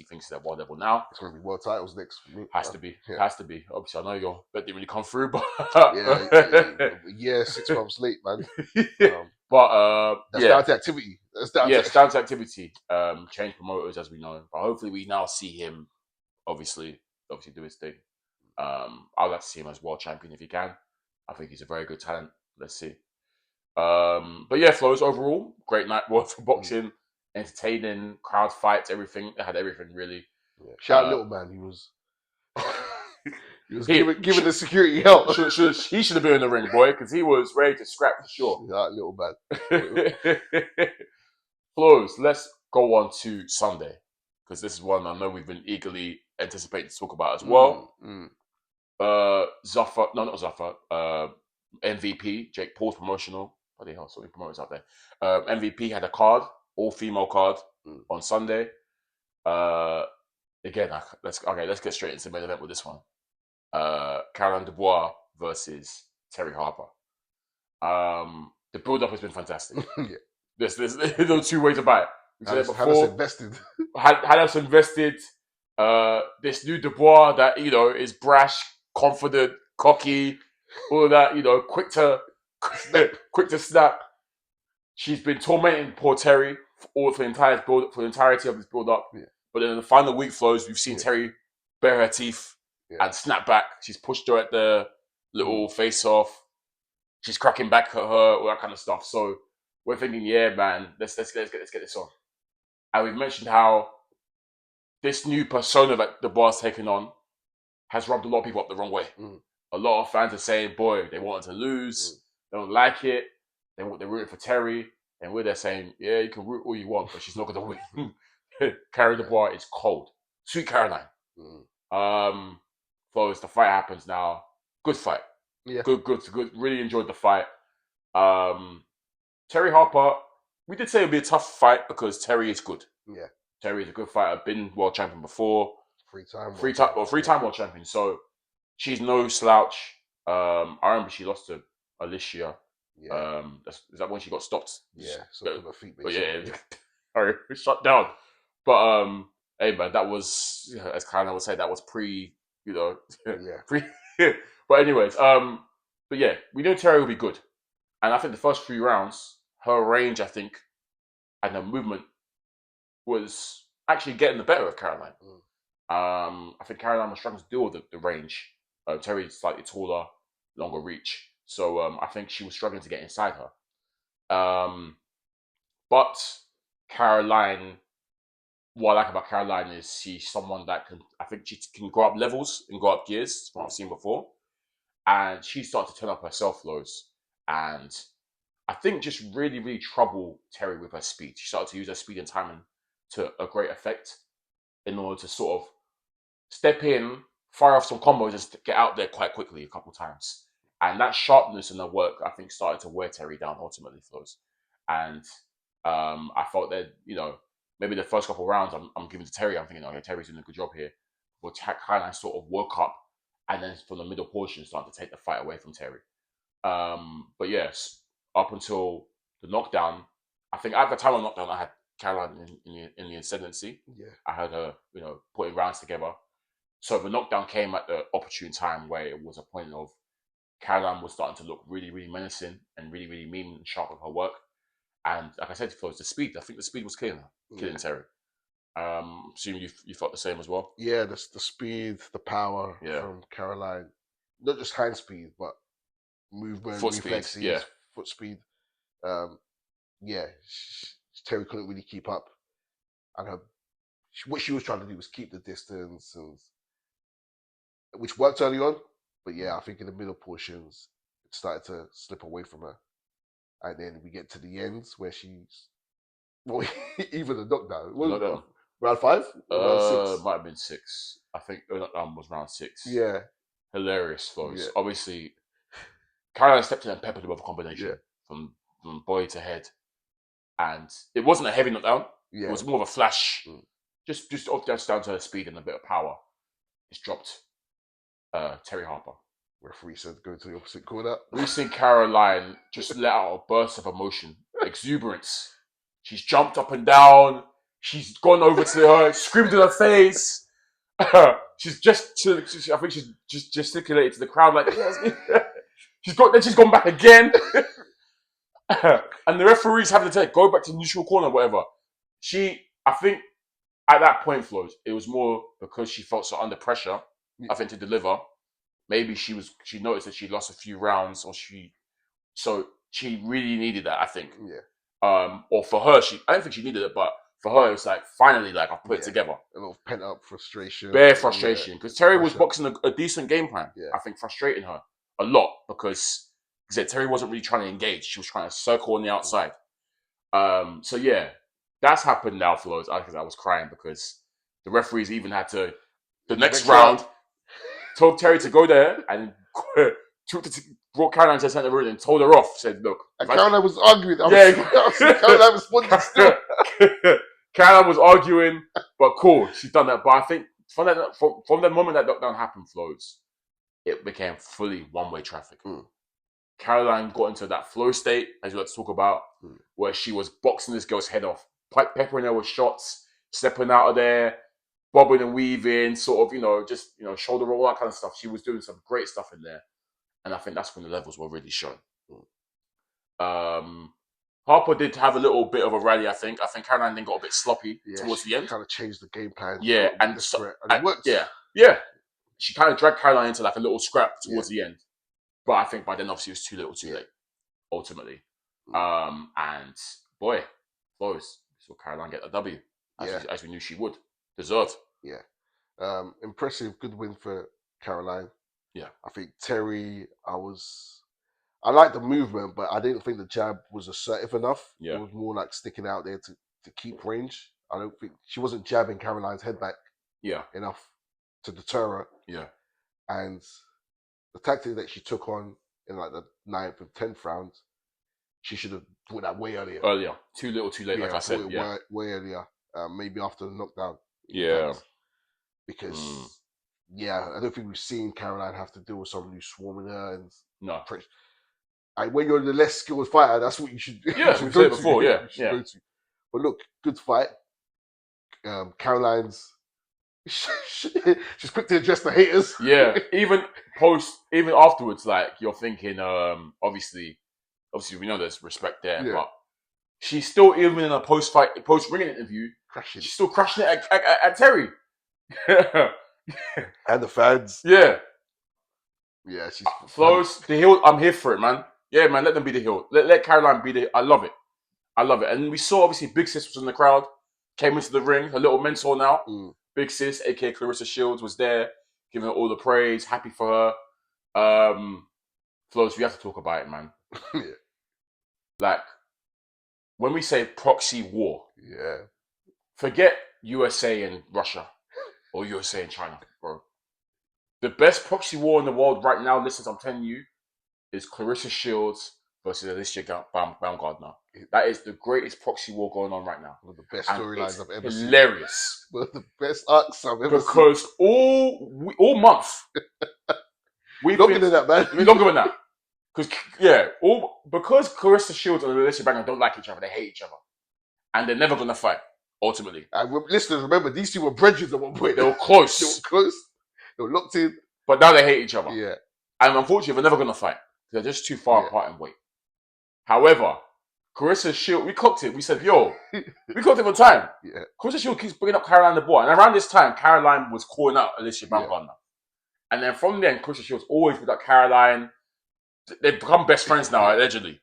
thinks he's at one level now. It's going to be world titles next for me. Has to be. Obviously, I know your bet didn't really come through, but 6 months late, man. That's down to activity. It's down to activity. Change promoters, as we know, but hopefully we now see him, obviously do his thing. I'd like to see him as world champion if he can. I think he's a very good talent. Let's see. But yeah, Flowz, overall, great night for boxing, entertaining, crowd fights, everything. They had everything really. Yeah. Shout out Little Man, he was giving the security help. He should have been in the ring, boy, because he was ready to scrap for sure. Shout out Little Man. Flowz, let's go on to Sunday, because this is one I know we've been eagerly anticipating to talk about as well. Zuffer, no, not Zuffer. MVP, Jake Paul's promotional. Bloody hell, so many promoters out there. MVP had a card, all-female card on Sunday. Again, let's get straight into the main event with this one. Caroline Dubois versus Terry Harper. The build-up has been fantastic. There's no two ways about it. We said it before. Had us invested. Had us invested. This new Dubois that is brash, confident, cocky, all of that. Quick to snap. She's been tormenting poor Terry for the entirety of this build-up. Yeah. But in the final week Flowz, we've seen Terry bare her teeth and snap back. She's pushed her at the little face-off. She's cracking back at her, all that kind of stuff. So we're thinking, yeah, man, let's get this on. And we've mentioned how this new persona that Dubois has taken on has rubbed a lot of people up the wrong way. A lot of fans are saying, boy, they wanted to lose. They don't like it. They're rooting for Terry. And we're there saying, yeah, you can root all you want, but she's not going to win. Caroline Dubois is cold. Sweet Caroline. Flowz, the fight happens now. Good fight. Yeah. Good. Really enjoyed the fight. Terry Harper, we did say it would be a tough fight because Terry is good. Yeah. Terry is a good fighter. Been world champion before. Three-time world champion. So she's no slouch. I remember she lost to Alicia. Yeah. Is that when she got stopped? Yeah. Her feet. But sorry, shut down. But hey man, that was as Karen would say, that was pre. Pre. But anyways, but yeah, we knew Terry would be good, and I think the first 3 rounds, her range, I think, and her movement was actually getting the better of Caroline. I think Caroline was struggling to deal with the range. Terry's slightly taller, longer reach. So I think she was struggling to get inside her. But Caroline, what I like about Caroline is she's someone that she can go up levels and go up gears, from what I've seen before. And she started to turn up herself, Flowz. And I think just really, really trouble Terry with her speed. She started to use her speed and timing to a great effect in order to sort of step in, fire off some combos, and get out there quite quickly a couple times. And that sharpness in her work, I think, started to wear Terry down ultimately, Flowz. And I felt that, maybe the first couple of rounds I'm giving to Terry, I'm thinking, okay, Terry's doing a good job here. But Caroline sort of woke up and then from the middle portion started to take the fight away from Terry. But yes, up until the knockdown, I think at the time of the knockdown, I had Caroline in the ascendancy. Yeah. I had her, putting rounds together. So the knockdown came at the opportune time where it was a point of Caroline was starting to look really, really menacing and really, really mean and sharp with her work. And like I said, Flowz, the speed. I think the speed was killing Terry. Assuming you felt the same as well. Yeah, the speed, the power from Caroline. Not just hand speed, but movement, reflexes, foot speed. Terry couldn't really keep up. And what she was trying to do was keep the distance, which worked early on. But yeah, I think in the middle portions, it started to slip away from her. And then we get to the ends where she's... Well, even the knockdown. Round 5? Round 6? Might have been 6. I think was round 6. Yeah. Hilarious, Flowz. Yeah. Obviously, Caroline stepped in and peppered him with a combination from body to head. And it wasn't a heavy knockdown. Yeah. It was more of a flash. Just down to her speed and a bit of power. It's dropped Terry Harper. Referee said go to the opposite corner. We've seen Caroline just let out a burst of emotion, exuberance. She's jumped up and down. She's gone over to her, screamed in her face. I think she's just gesticulated to the crowd like, yes. She's gone back again. And the referee's having to go back to the neutral corner, whatever. I think at that point, Flowz, it was more because she felt so under pressure, I think, to deliver. Maybe she noticed that she lost a few rounds, so she really needed that, I think. Yeah. Or for her, I don't think she needed it, but for her, it's like, finally, like, I've put it together. A little pent-up frustration. Bare frustration. Because Terry was boxing a decent game plan. Yeah. I think frustrating her a lot because Terry wasn't really trying to engage. She was trying to circle on the outside. So, yeah, that's happened now, Flowz. I was crying because the referees even had to, the next round, told Terry to go there and brought Caroline to the centre room and told her off. Said, look. And Caroline was arguing. Caroline responded still. Caroline was arguing, but cool, she's done that. But I think from the moment that lockdown happened, Flowz, it became fully one-way traffic. Caroline got into that flow state, as you like to talk about, where she was boxing this girl's head off, peppering her with shots, stepping out of there, bobbing and weaving, sort of, shoulder roll, all that kind of stuff. She was doing some great stuff in there. And I think that's when the levels were really shown. Harper did have a little bit of a rally, I think. I think Caroline then got a bit sloppy towards the end. Kind of changed the game plan. Yeah, and it worked. Yeah. She kind of dragged Caroline into like a little scrap towards the end. But I think by then, obviously, it was too little too late, ultimately. And boy, Flowz, saw Caroline get a W, as we knew she would. Deserved. Yeah. Impressive, good win for Caroline. Yeah. I think Terry, I liked the movement, but I didn't think the jab was assertive enough. Yeah. It was more like sticking out there to keep range. I don't think she wasn't jabbing Caroline's head back enough to deter her. Yeah. And the tactic that she took on in like the 9th and 10th round, she should have put that way earlier. Too little, too late, like I said. Way earlier. Maybe after the knockdown. Yeah. Because, I don't think we've seen Caroline have to deal with someone who's swarming her and when you're the less skilled fighter, that's what you should do. Yeah, we've said it before, go to. But look, good fight. Caroline's she's quick to address the haters. Yeah, even afterwards, like you're thinking, obviously we know there's respect there, but she's still, even in a post-ring interview, she's still crashing it at Terry. And the fans. Yeah. Yeah, she's Flowz, the heel. I'm here for it, man. Yeah, man. Let them be the heel. Let Caroline be the. I love it. And we saw obviously Big Sis was in the crowd, came into the ring. Her little mentor now, Big Sis, aka Clarissa Shields, was there, giving her all the praise, happy for her. Flowz, we have to talk about it, man. Like when we say proxy war, forget USA and Russia or USA and China, bro. The best proxy war in the world right now, listeners, I'm telling you, is Clarissa Shields versus Alicia Baumgardner. That is the greatest proxy war going on right now. One of the best storylines I've ever seen. Hilarious. One of the best arcs I've ever seen. Because all month, longer than that, man. Longer than that. Because Clarissa Shields and Alicia Baumgardner don't like each other, they hate each other. And they're never going to fight, ultimately. And listeners, remember, these two were brethren at one point. They were close. They were locked in. But now they hate each other. Yeah. And unfortunately, they're never going to fight. They're just too far apart in weight. However, Clarissa Shield, we cooked it. We said, yo, we cooked it for time. Yeah. Clarissa Shield keeps bringing up Caroline Dubois. And around this time, Caroline was calling out Alicia Baumgardner. And then from then, Clarissa Shield's always with that Caroline. They've become best friends now, allegedly.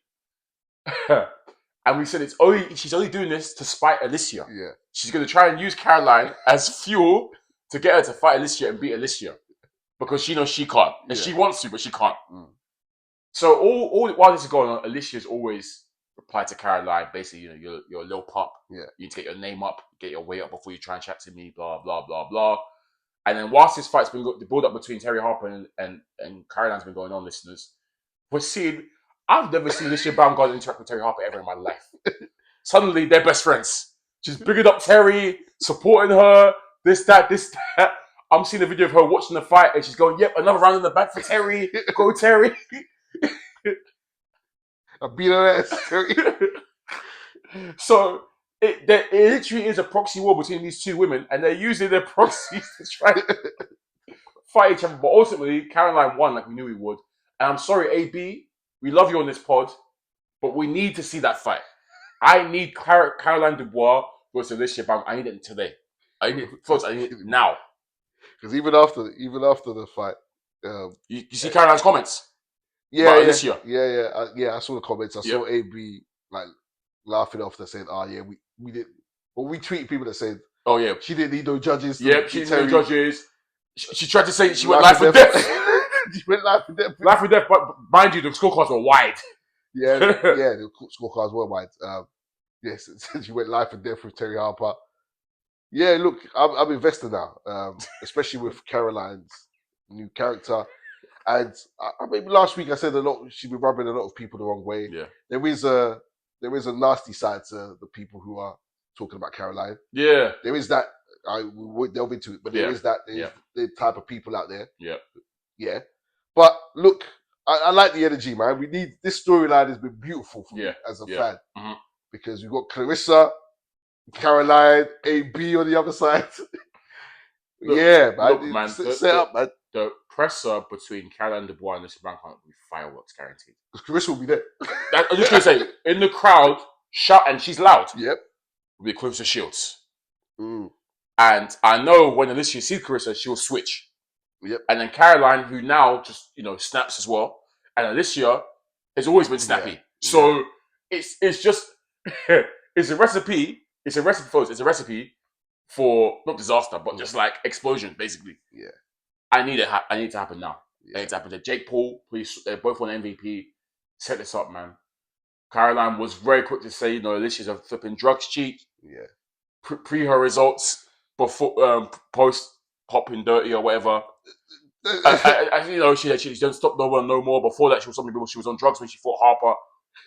And we said she's only doing this to spite Alicia. Yeah. She's going to try and use Caroline as fuel to get her to fight Alicia and beat Alicia. Because she knows she can't. And she wants to, but she can't. Mm. So all while this is going on, Alicia's always replied to Caroline, basically, you're a little pup. Yeah. You need to get your name up, get your weight up before you try and chat to me, blah, blah, blah, blah. And then whilst this fight's been the build up between Terry Harper and Caroline's been going on, listeners, we're seeing, I've never seen Alicia Baumgardner interact with Terry Harper ever in my life. Suddenly, they're best friends. She's bringing up Terry, supporting her, this, that. I'm seeing a video of her watching the fight and she's going, yep, another round in the back for Terry. Go, Terry. I beat her ass, Terry. So, it literally is a proxy war between these two women and they're using their proxies to try to fight each other. But ultimately, Caroline won like we knew we would. And I'm sorry, AB, we love you on this pod, but we need to see that fight. I need Caroline Dubois versus Alicia Baumgardner. I need it today. I need it now. Because even after the fight, you see Caroline's comments. Yeah, Alicia. I saw the comments. I saw AB like laughing off that saying, "Oh yeah, we did." Well, we tweeted people that said, "Oh yeah, she didn't need no judges." Yep, she didn't need no judges. She tried to say she went live for death. She went live for death. Live for death, but mind you, the scorecards were wide. Yeah, the scorecards were wide. Yes, she went live for death with Terry Harper. Yeah, look, I'm invested now, especially with Caroline's new character. And I mean, last week I said she's been rubbing a lot of people the wrong way. Yeah, there is a nasty side to the people who are talking about Caroline. Yeah, there is that. We won't delve into it, but there is that. There's the type of people out there. Yeah. But look, I like the energy, man. We need this storyline has been beautiful for me as a fan because we've got Clarissa, Caroline, AB on the other side. Look, man. Look, man. Set up, man. The presser between Caroline Dubois and Alicia Baumgardner will be fireworks guaranteed. Because Clarissa will be there. I'm just going to say, in the crowd, shout, and she's loud. Yep. Will be Clarissa Shields. Mm. And I know when Alicia sees Clarissa, she'll switch. Yep. And then Caroline, who now just, snaps as well. And Alicia has always been snappy. Yeah. So it's just, it's a recipe. It's a recipe for not disaster, but just like explosion, basically. Yeah. I need it to happen now. Yeah. I need to happen to Jake Paul. Please, they're both on MVP. Set this up, man. Caroline was very quick to say, Alicia's a flipping drugs cheat. Yeah. Pre her results, before post popping dirty or whatever. She don't stop no one no more. Before that, she was something. She was on drugs when she fought Harper.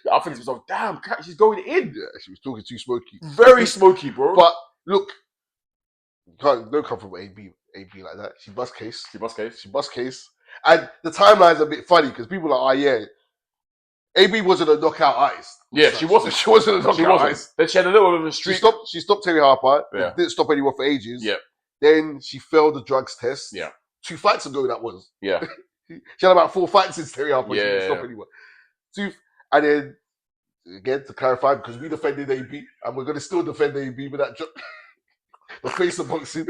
I think it was like, damn, she's going in. Yeah, she was talking too smoky. Very smoky, bro. But look, don't come from AB like that. She bust case. And the timeline's a bit funny because people are like, oh yeah, AB wasn't a knockout artist. Yeah, she wasn't. She wasn't a knockout artist. Then she had a little bit of a streak. She stopped Terry Harper. Yeah. Didn't stop anyone for ages. Yeah. Then she failed the drugs test. Yeah. 2 fights ago that was. Yeah. She had about 4 fights since Terry Harper. Yeah. She didn't stop anyone. And then, again, to clarify, because we defended AB, and we're going to still defend AB with that the face of boxing.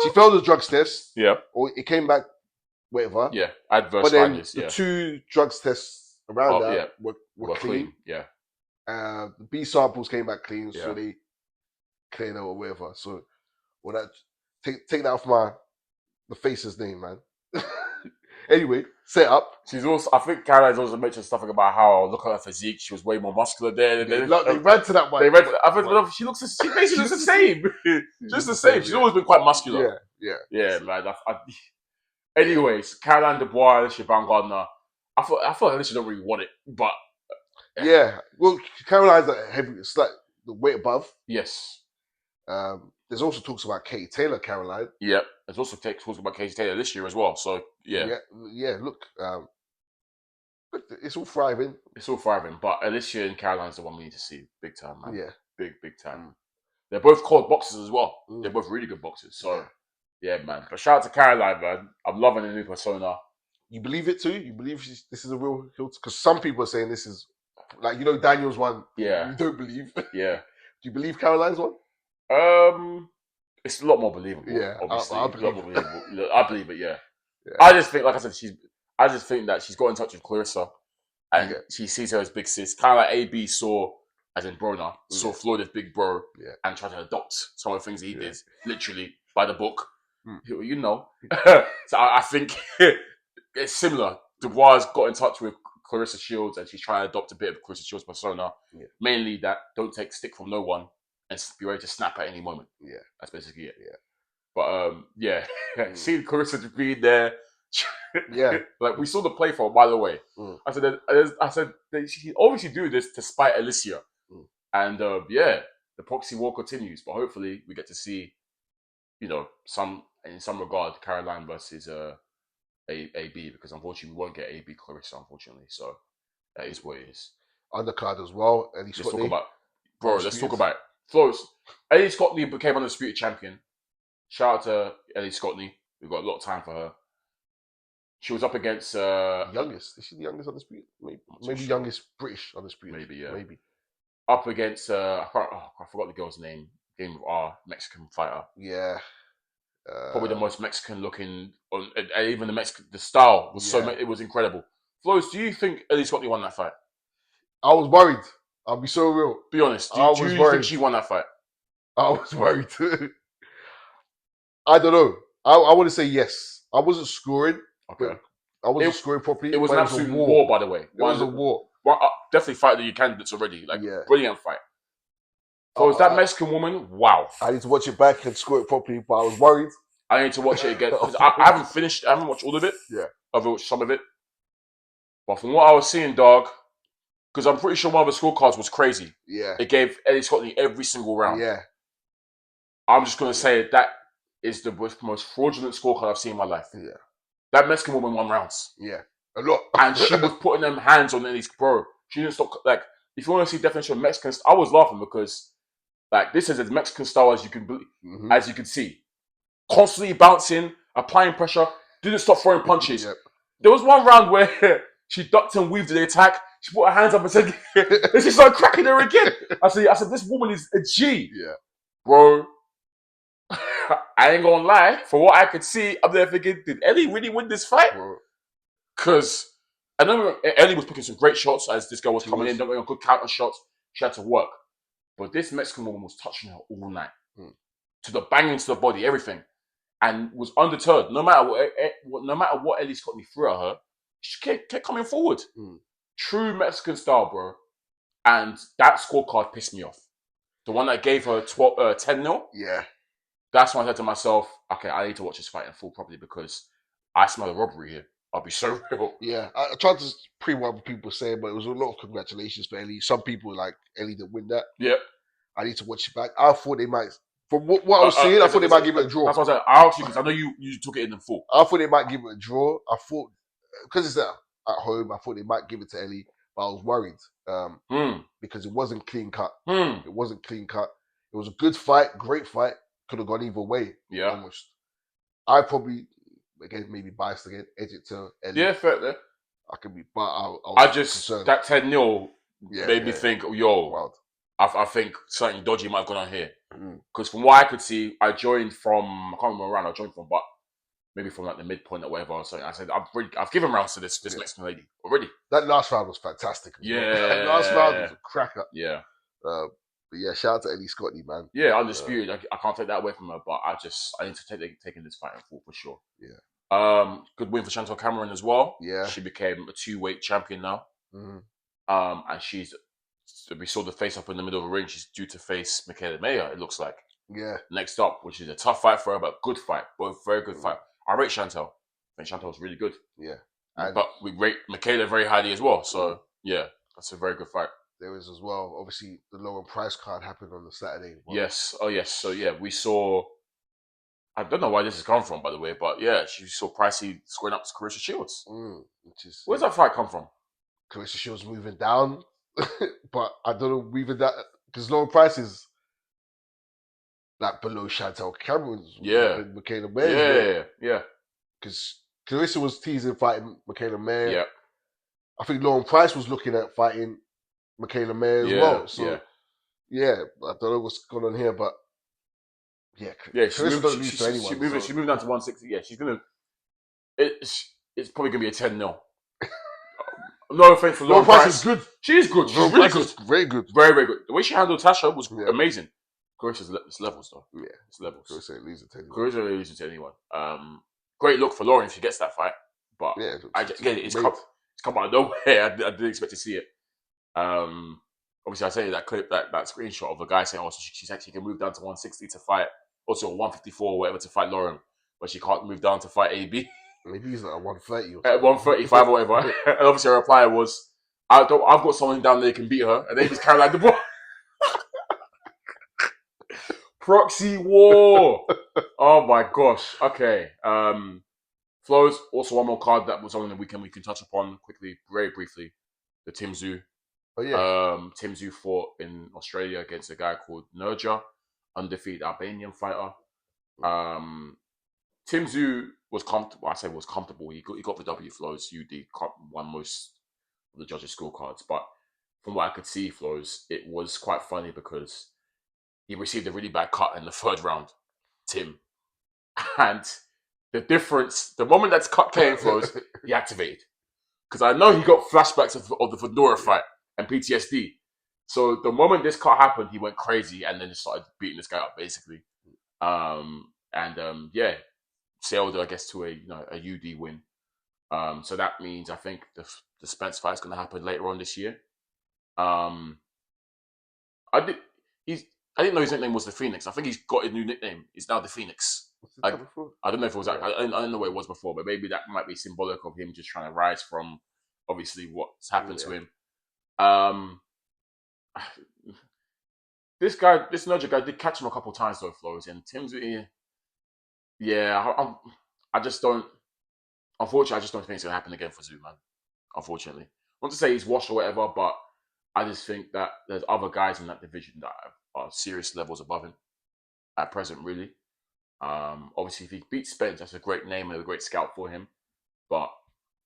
She failed the drugs test. Yeah. Or it came back, whatever. Yeah. Adverse but then findings. the 2 drugs tests around that were clean. Yeah. The B samples came back clean, Yeah. so they cleared out or whatever. So, take that off the face's name, man. Anyway, set up. She's also, I think Caroline's also mentioned stuff about how look at her physique. She was way more muscular there. They ran to that one. She basically looks the same. Just the same. She's always been quite muscular. Yeah, man. Anyways, Caroline Dubois, Alicia Baumgardner. I thought Alicia don't really want it, but yeah. Well, Caroline's heavy. It's like the weight above. Yes. There's also talks about Katie Taylor, Caroline. Yep. There's also talks about Katie Taylor this year as well. So yeah. Look, it's all thriving. But Alicia and Caroline's the one we need to see big time, man. Yeah, big time. They're both cold boxers as well. They're both really good boxers. So yeah, man. But shout out to Caroline, man. I'm loving the new persona. You believe it too? You believe this is a real hill? Because some people are saying this is like Daniel's one. Yeah. You don't believe. Yeah. Do you believe Caroline's one? It's a lot more believable. Yeah, obviously, I a lot believe more believable. Look, I believe it. Yeah. Yeah. I just think, like I said, I just think that she's got in touch with Clarissa, and Yeah. she sees her as big sis, kind of like AB saw, as in Brona, saw Floyd as big bro, and tried to adopt some of the things he did, literally by the book. You know. So I think it's similar. Dubois got in touch with Clarissa Shields, and she's trying to adopt a bit of Clarissa Shields' persona. Yeah. Mainly that don't take stick from no one and be ready to snap at any moment. Yeah, that's basically it. Yeah, but seeing Clarissa just being there, like we saw the play for her, by the way. I said she obviously do this to spite Alicia, and the proxy war continues. But hopefully we get to see, in some regard, Caroline versus AB, because unfortunately we won't get AB Clarissa, unfortunately. So that is what it is. Undercard as well. Let's talk about Flowz. Ellie Scottney became undisputed champion. Shout out to Ellie Scottney. We've got a lot of time for her. She was up against youngest. Is she the youngest undisputed? Maybe youngest British undisputed. Maybe, yeah. Maybe. Up against I forgot the girl's name. Game of R, Mexican fighter. Yeah. Probably the most Mexican looking, and even the style was it was incredible. Flowz, do you think Ellie Scottney won that fight? I was worried. I'll be so real. Be honest. Do you think she won that fight? I was worried. I don't know. I want to say yes. I wasn't scoring. Okay. I wasn't scoring properly. It was an absolute war, by the way. It was a war. Well, definitely fighting your candidates already. Brilliant fight. So that Mexican woman, wow. I need to watch it back and score it properly, but I was worried. I need to watch it again. I haven't finished. I haven't watched all of it. Yeah. I've watched some of it. But from what I was seeing, dog, because I'm pretty sure one of the scorecards was crazy. Yeah. It gave Ellie Scottney every single round. Yeah. I'm just going to say that is the most fraudulent scorecard I've seen in my life. Yeah. That Mexican woman won rounds. Yeah. A lot. And she was putting them hands on Ellie's bro. She didn't stop. Like, if you want to see definition of Mexican, I was laughing because, like, this is as Mexican style as you can believe, as you can see. Constantly bouncing, applying pressure, didn't stop throwing punches. Yep. There was one round where she ducked and weaved the attack. She put her hands up and said, and she started cracking her again. I said, this woman is a G. Yeah. Bro, I ain't gonna lie. For what I could see, I'm there thinking, did Ellie really win this fight? Because I know Ellie was picking some great shots as this girl was coming in, doing good counter shots. She had to work. But this Mexican woman was touching her all night. To the banging to the body, everything. And was undeterred. No matter what Ellie Scottney threw at her, she kept coming forward. True Mexican style, bro. And that scorecard pissed me off. The one that gave her 10-0. Yeah. That's when I said to myself, okay, I need to watch this fight in full properly because I smell a robbery here. I'll be so real. Yeah. I tried to pre-warn what people say, but it was a lot of congratulations for Ellie. Some people like Ellie didn't win that. Yep. I need to watch it back. I thought they might... From what I was seeing, I thought they might give it a draw. That's what I said. I asked you because I know you took it in the full. I thought they might give it a draw. I thought, because it's at home, I thought they might give it to Ellie, but I was worried because it wasn't clean cut. It wasn't clean cut. It was a good fight, great fight. Could have gone either way. Yeah. Almost. I probably, again, maybe biased again, edge it to Ellie. Yeah, fair there. I could be, but I just, concerned. That 10-0 made me think, yo, I think something dodgy might have gone on here. Because from what I could see, I joined from, I can't remember around I joined from, but maybe from like the midpoint or whatever. So I said, I've given rounds to this Mexican lady already. That last round was fantastic. Yeah. That last round was a cracker. Yeah. But yeah, shout out to Ellie Scottney, man. Yeah, undisputed. I can't take that away from her, but I need to taking this fight in full for sure. Yeah. Good win for Chantal Cameron as well. Yeah. She became a 2-weight champion now. And we saw the face up in the middle of the ring. She's due to face Michaela Mayer, it looks like. Yeah. Next up, which is a tough fight for her, but good fight. Both very good fight. I rate Chantal. I think Chantal's really good. Yeah. But we rate Michaela very highly as well. So, yeah, that's a very good fight. There is as well, obviously, the lower price card happened on the Saturday. Yes. Oh, yes. So, yeah, we saw... I don't know why this has come from, by the way, but yeah, she saw Pricey squaring up to Clarissa Shields. Where's that fight come from? Clarissa Shields moving down, but I don't know, moving that... Because lower price is like below Chantal Cameron's. Yeah. Michaela Mayer. Yeah. Because Clarissa was teasing fighting Michaela Mayer. Yeah. I think Lauren Price was looking at fighting Michaela Mayer as well. So, yeah, I don't know what's going on here, but yeah, Clarissa don't lose to anyone. She moved down to 160. Yeah, she's gonna. It's probably gonna be a 10-0. No offense for Lauren Price. Is good. She is good. She's really good. Very good. Very, very good. The way she handled Tasha was amazing. Clarissa's it's levels though. Yeah, it's levels. Clarissa ain't losing to anyone. Clarissa ain't losing to anyone. Great look for Lauren if she gets that fight, but it's come out of nowhere. I didn't expect to see it. Obviously, I say that clip, that screenshot of a guy saying, "Oh, so she's actually can move down to 160 to fight, also 154 or whatever to fight Lauren, but she can't move down to fight AB." Maybe he's like at 130 or at 135 or whatever. And obviously, her reply was, I've got someone down there who can beat her," and then he's Caroline Dubois. Proxy war. Oh my gosh. Okay. Flowz, also one more card that was on the weekend we can touch upon quickly, very briefly. The Tim Tszyu. Oh yeah. Tim Tszyu fought in Australia against a guy called Nurja, undefeated Albanian fighter. Tim Tszyu was comfortable. I say was comfortable. He got the W. Flowz. UD won most of the judges' scorecards, but from what I could see, Flowz, it was quite funny because he received a really bad cut in the third round, Tim, and the difference, the moment that's cut came, Flowz, he activated. Because I know he got flashbacks of the Fedora fight and PTSD. So the moment this cut happened, he went crazy and then just started beating this guy up, basically. Sailed, I guess, to a UD win. So that means I think the Spence fight is going to happen later on this year. I didn't know his nickname was the Phoenix. I think he's got a new nickname. It's now the Phoenix. I don't know if it was. I don't know what it was before, but maybe that might be symbolic of him just trying to rise from, obviously, what's happened to him. This Nurja guy did catch him a couple of times though, Flowz, and Tim's. Yeah, I just don't. Unfortunately, I just don't think it's gonna happen again for Tszyu, man. Unfortunately, not to say he's washed or whatever, but I just think that there's other guys in that division that are serious levels above him at present, really. Obviously, if he beats Spence, that's a great name and a great scout for him. But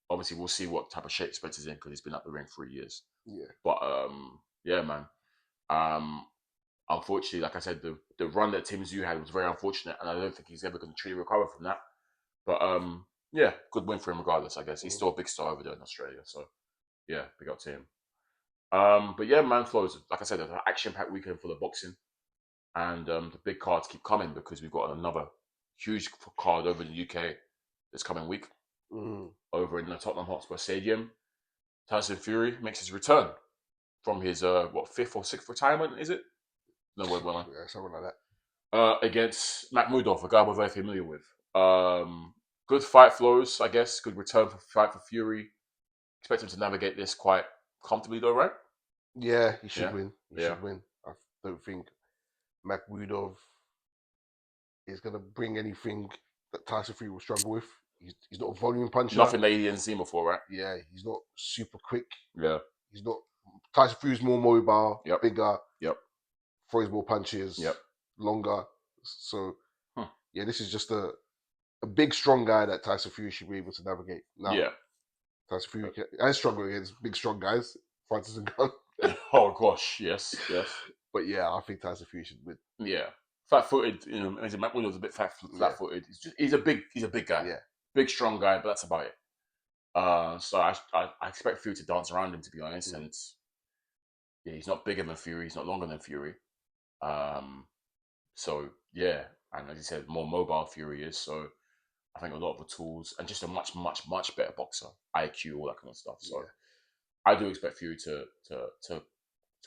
obviously, we'll see what type of shape Spence is in because he's been up the ring 3 years. Yeah. But yeah, man. Unfortunately, like I said, the run that Tim Tszyu had was very unfortunate, and I don't think he's ever going to truly recover from that. But yeah, good win for him regardless, I guess. He's still a big star over there in Australia, so yeah, big up to him. But yeah, man, Flowz, like I said, there's an action-packed weekend for the boxing, and the big cards keep coming because we've got another huge card over in the UK this coming week, over in the Tottenham Hotspur Stadium. Tyson Fury makes his return from his 5th or 6th retirement, is it? No word, well, yeah, something like that. Against Makhmudov, a guy we're very familiar with. Good fight, Flowz, I guess. Good return fight for Fury. Expect him to navigate this quite comfortably, though, right? Yeah, he should win. He should win. I don't think Makhmudov is going to bring anything that Tyson Fury will struggle with. He's not a volume puncher. Nothing that he hasn't seen before, right? Yeah, he's not super quick. Yeah. He's not. Tyson Fury's more mobile, bigger. Yep. Throws more punches. Yep. Longer. So, yeah, this is just a big, strong guy that Tyson Fury should be able to navigate. Now, Tyson Fury can struggle against big, strong guys. Francis and Gunn. Oh gosh, yes. But yeah, I think Tyson Fury should win. Yeah, flat-footed. You know, as Makhmudov's a bit flat-footed. He's a big guy. Yeah, big, strong guy, but that's about it. So I expect Fury to dance around him, to be honest. And yeah, he's not bigger than Fury. He's not longer than Fury. So yeah, and as you said, more mobile Fury is. So I think a lot of the tools and just a much, much, much better boxer, IQ, all that kind of stuff. So I do expect Fury to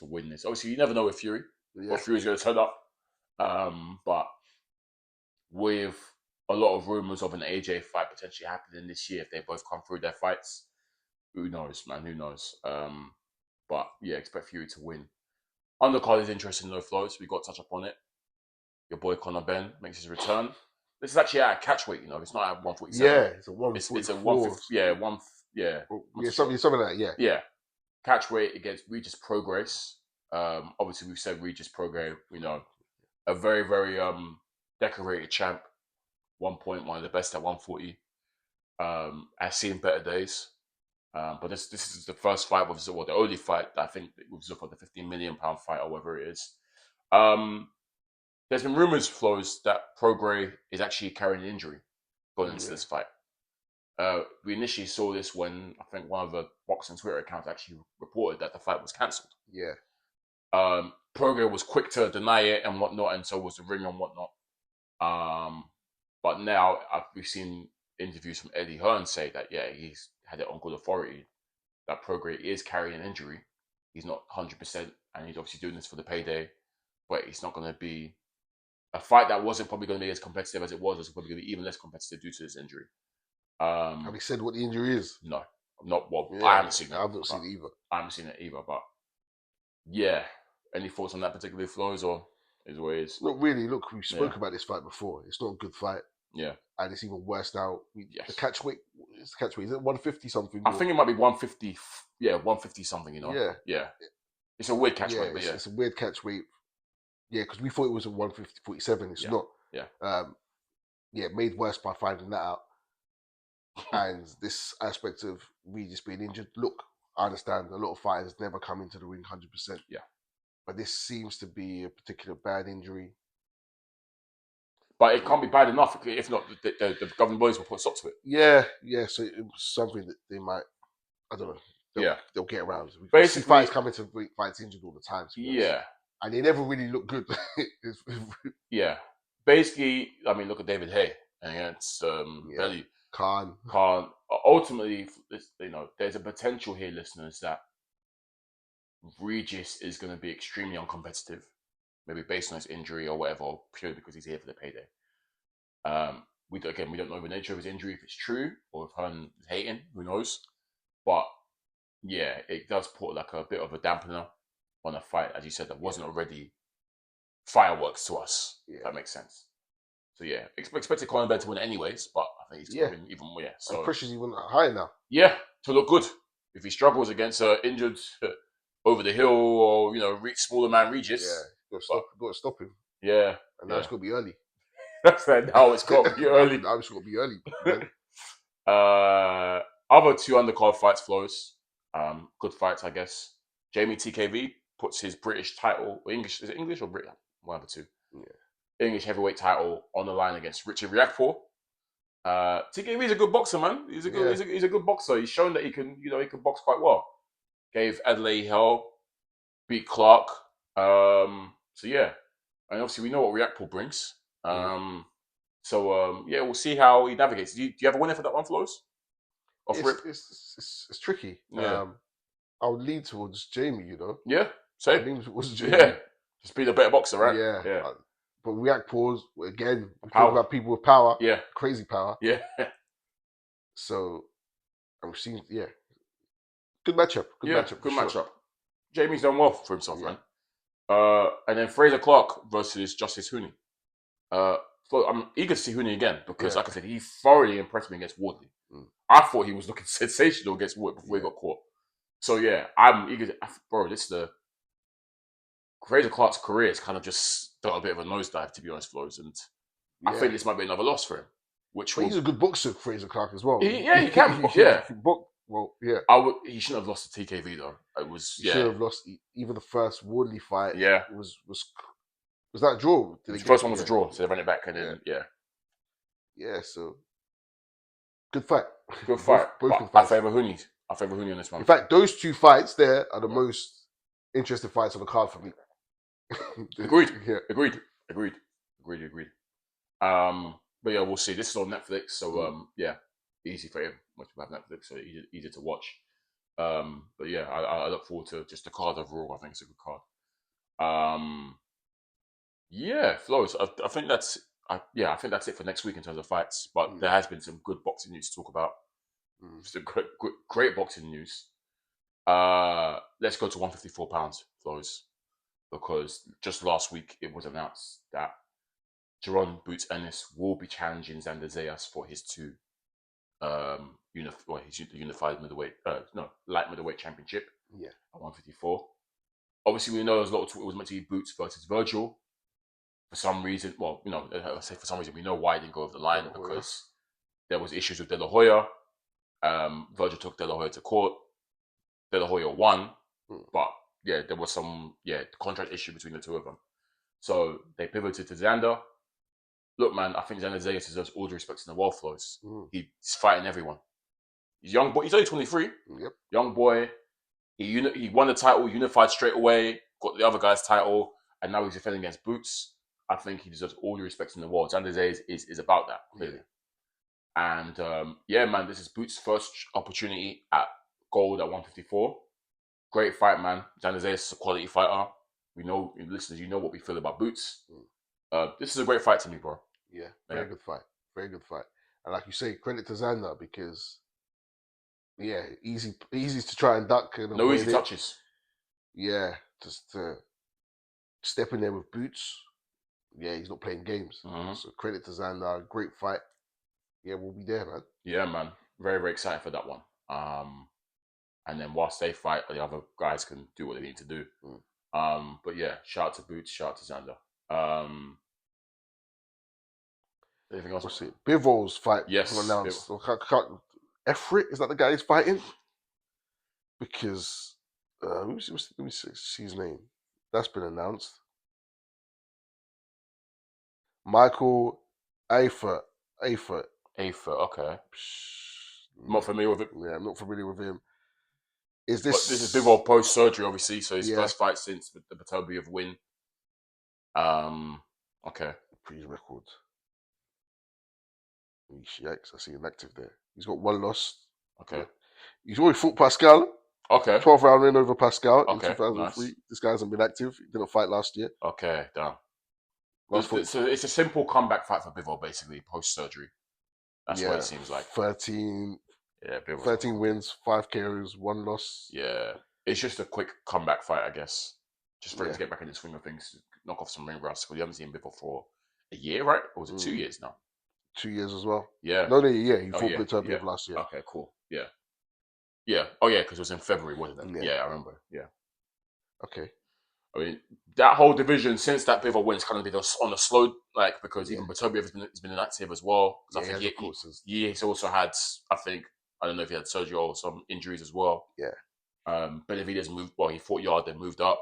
win this. Obviously, you never know with Fury. What Fury's going to turn up. But with a lot of rumors of an AJ fight potentially happening this year, if they both come through their fights, who knows, man? Who knows? But yeah, expect Fury to win. Undercard is interesting though, Flowz. We got to touch upon it. Your boy Conor Ben makes his return. This is actually at a catch weight, It's not at 147. Yeah, it's a 144. It's a 150. Something like that. Yeah. Catch weight against Regis Prograis. Obviously, we've said Regis Prograis. A very, very decorated champ. 1 point, one of the best at 140. has seen better days. But this is the first fight with the only fight that I think with Zucker, the £15 million fight or whatever it is. There's been rumors, Flowz, that Prograis is actually carrying an injury going into this fight. We initially saw this when I think one of the boxing Twitter accounts actually reported that the fight was cancelled. Yeah. Prograis was quick to deny it and whatnot, and so was the ring and whatnot. But now we've seen interviews from Eddie Hearn say that he's had it on good authority that Prograis is carrying an injury. He's not 100%, and he's obviously doing this for the payday. But it's not going to be a fight that wasn't probably going to be as competitive as it was. It's probably going to be even less competitive due to this injury. Have you said what the injury is? No, not well. Yeah, I haven't seen it. I've not seen it either. I haven't seen it either. But yeah, any thoughts on that particular, Flowz, or is the way it is? Not really. Look, we spoke about this fight before. It's not a good fight. Yeah, and it's even worse now. Yes. The catch weight. Is it 150 something? I think it might be 150. Yeah, 150 something. Yeah. It's a weird catch weight, but it's a weird catch weight. Yeah, because we thought it was a 150-47. It's not. Yeah. Made worse by finding that out. And this aspect of Regis being injured. Look, I understand a lot of fighters never come into the ring 100%. Yeah. But this seems to be a particular bad injury. But it can't be bad enough. If not, the governing bodies will put a stop to it. Yeah. So it was something that they might, I don't know. They'll get around. Basically, fighters come into fights injured all the time. Yeah. And they never really look good. Yeah. Basically, I mean, look at David Hay against Belly. Khan. Ultimately, there's a potential here, listeners, that Regis is going to be extremely uncompetitive, maybe based on his injury or whatever, or purely because he's here for the payday. We don't know the nature of his injury, if it's true, or if Hearn is hating, who knows. But yeah, it does put like a bit of a dampener on a fight, as you said, that wasn't already fireworks to us. If that makes sense. So yeah, expected Conor Ben to win anyways, but I think he's going to win even more. So the pressure's even higher now. Yeah, to look good. If he struggles against injured over the hill or smaller man Regis, got to stop him. Yeah, and now it's got to be early. That's right. Now it's got to be early. Now it's got to be early. Other two undercard fights, Flowz. Good fights, I guess. Jamie TKV puts his British title, English, is it English or British? One of the two. Yeah. English heavyweight title on the line against Richard Riakporhe. TKV is a good boxer, man. He's a good boxer. He's shown that he can box quite well. Gave Adelaide hell, beat Clark. So yeah, and obviously we know what Riakporhe brings. We'll see how he navigates. Do you have a winner for that one, Flowz? It's tricky. Yeah. I would lean towards Jamie. Yeah, same. I lean towards Jamie. Yeah, just be the better boxer, right? Yeah. But Riakporhe, again, we talk about people with power. Yeah. Crazy power. Yeah. So, we've seen, good matchup. Good matchup. Jamie's done well for himself, man. And then Fraser Clark versus Justice Hooney. I'm eager to see Hooney again because, like I said, he thoroughly impressed me against Wardley. I thought he was looking sensational against Wood before he got caught. So, I'm eager to... Bro, Fraser Clark's career has kind of just done a bit of a nosedive, to be honest, Flowz, and I think this might be another loss for him. He's a good boxer, Fraser Clark, as well. He can box, yeah. He shouldn't have lost to TKV, though. He should have lost even the first Wardley fight. Yeah. Was that a draw? The first one was a draw, so they ran it back, and then, Yeah, so... Good fight. Good fight. Both good I fights. favour Hooney on this one. In fact, those two fights there are the most interesting fights on the card for me. Agreed. Yeah. Agreed. But yeah, we'll see. This is on Netflix, so easy for him. Most people have Netflix, so easy to watch. But yeah, I look forward to just the card overall. I think it's a good card. Flowz. I think that's it for next week in terms of fights. But there has been some good boxing news to talk about. Some great boxing news. Let's go to 154 pounds, Flowz, because just last week it was announced that Jerron Boots Ennis will be challenging Xander Zayas for his unified middleweight, light middleweight championship. Yeah, at 154. Obviously, we know there's a lot of talk. It was meant to be Boots versus Virgil. For some reason, I say for some reason, we know why it didn't go over the line because there was issues with De La Hoya. Virgil took De La Hoya to court. De La Hoya won, but yeah, there was some contract issue between the two of them. So they pivoted to Xander. Look, man, I think Xander Zayas deserves all the respect in the world, Flowz. He's fighting everyone. He's a young boy. He's only 23. Yep. Young boy. He won the title, unified straight away, got the other guy's title, and now he's defending against Boots. I think he deserves all the respect in the world. Xander Zayas is about that, clearly. And man, this is Boots' first opportunity at gold at 154. Great fight, man. Xander Zayas is a quality fighter. We know, listeners, you know what we feel about Boots. This is a great fight to me, bro. Yeah, very good fight. Very good fight. And like you say, credit to Xander because, easy to try and duck. And no easy touches. Yeah, just step in there with Boots. Yeah, he's not playing games. So credit to Xander. Great fight. Yeah, we'll be there, man. Yeah, man. Very, very excited for that one. And then whilst they fight, the other guys can do what they need to do. But yeah, shout out to Boots, shout out to Xander. Anything else? What's it? Bivol's fight. Yes. Announced. Efrit, is that the guy he's fighting? Because let me see his name. That's been announced. Michael Eifert. Okay. I'm not familiar with it. Yeah, I'm not familiar with him. This is Bivol post surgery, obviously, so his first fight since the Beterbiev win. Okay. Previous record. Yikes, I see inactive there. He's got one loss. Okay. He's already fought Pascal. Okay. 12-round win over Pascal in 2003. Nice. This guy hasn't been active. He didn't fight last year. Okay, damn. So it's a simple comeback fight for Bivol, basically, post surgery. That's what it seems like. 13 wins, 5 KOs, 1 loss. Yeah. It's just a quick comeback fight, I guess. Just for him to get back in the swing of things, knock off some ring rust. We haven't seen Bivol for a year, right? Or was it 2 years now? 2 years as well. Yeah. No, yeah. He fought Beterbiev last year. Okay, cool. Yeah. Yeah. Oh, yeah, because it was in February, wasn't it? Yeah, I remember. Yeah. Okay. I mean, that whole division, since that Bivol win, has kind of been on the slow, because even Beterbiev has been inactive as well. Because I think he's also had, I don't know if he had surgery or some injuries as well. Yeah. Benavidez moved, he fought Yard, then moved up.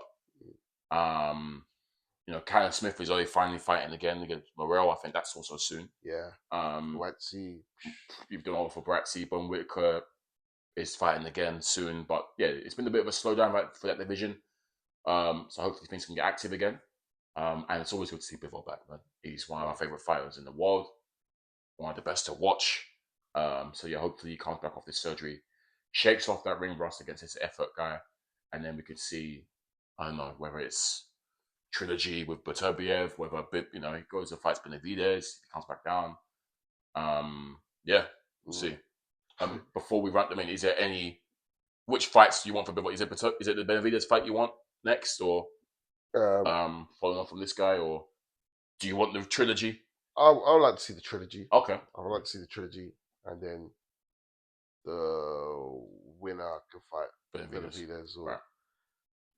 Karen Smith is only finally fighting again against Morel. I think that's also soon. Yeah. Bratzi. You've done all for Bratzi. Bone Whitaker is fighting again soon. But yeah, it's been a bit of a slowdown for that division. So hopefully things can get active again. And it's always good to see Bivol back, man. He's one of our favorite fighters in the world. One of the best to watch. So yeah, hopefully he comes back off this surgery, shakes off that ring rust against his effort guy, and then we could see, I don't know, whether it's trilogy with Beterbiev, whether he goes and fights Benavidez, he comes back down. We'll see. Before we wrap them in, is there which fights do you want for Bivol? Is it the Benavidez fight you want next, or following on from this guy, or do you want the trilogy? I would like to see the trilogy. Okay. I would like to see the trilogy, and then the winner can fight Benavidez. Or, right.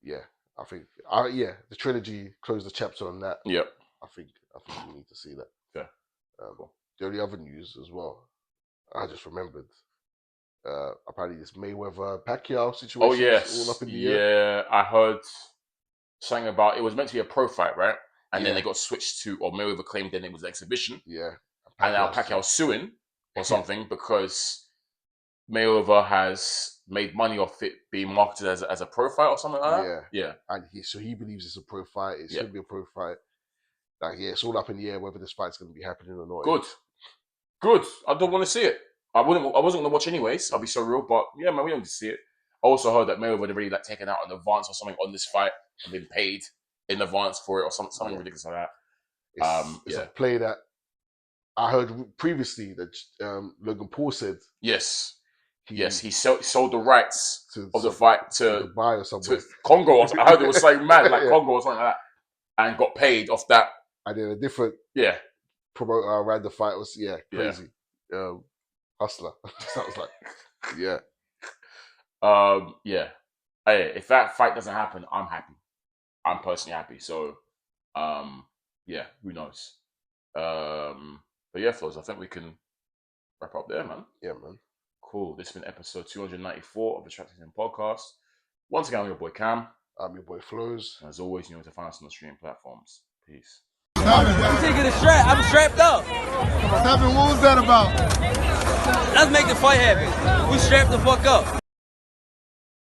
Yeah, I think. The trilogy, close the chapter on that. Yep. I think we need to see that. Yeah. Cool. The only other news as well, I just remembered. Apparently, this Mayweather Pacquiao situation. Oh yes. All up in the air. Yeah, I heard something about it was meant to be a pro fight, right? And then they got switched to, or Mayweather claimed then it was an exhibition. Yeah. And now Pacquiao's suing or something because Mayweather has made money off it being marketed as a pro fight or something like that. Yeah. And he believes it's a pro fight. It should be a pro fight. It's all up in the air whether this fight's going to be happening or not. Good. I don't want to see it. I wasn't going to watch anyways. I'll be so real, but yeah, man, we don't need to see it. I also heard that Mayweather had really taken out an advance or something on this fight and been paid in advance for it or something ridiculous like that. It's a play that I heard previously that Logan Paul said. Yes. He sold the rights of the fight to Dubai or something. To Congo. I heard it was something mad, like Congo or something like that, and got paid off that. And then a different promoter ran the fight. It was crazy. Hustler. So I was like, Hey, if that fight doesn't happen, I'm happy. I'm personally happy. So, who knows? But yeah, Flowz, I think we can wrap up there, man. Yeah, man. Cool. This has been episode 294 of the SZN Podcast. Once again, I'm your boy Kam. I'm your boy Flowz. And as always, you know to find us on the streaming platforms. Peace. I'm taking a strap. I'm strapped up. 7, what was that about? Let's make the fight happen. We strapped the fuck up.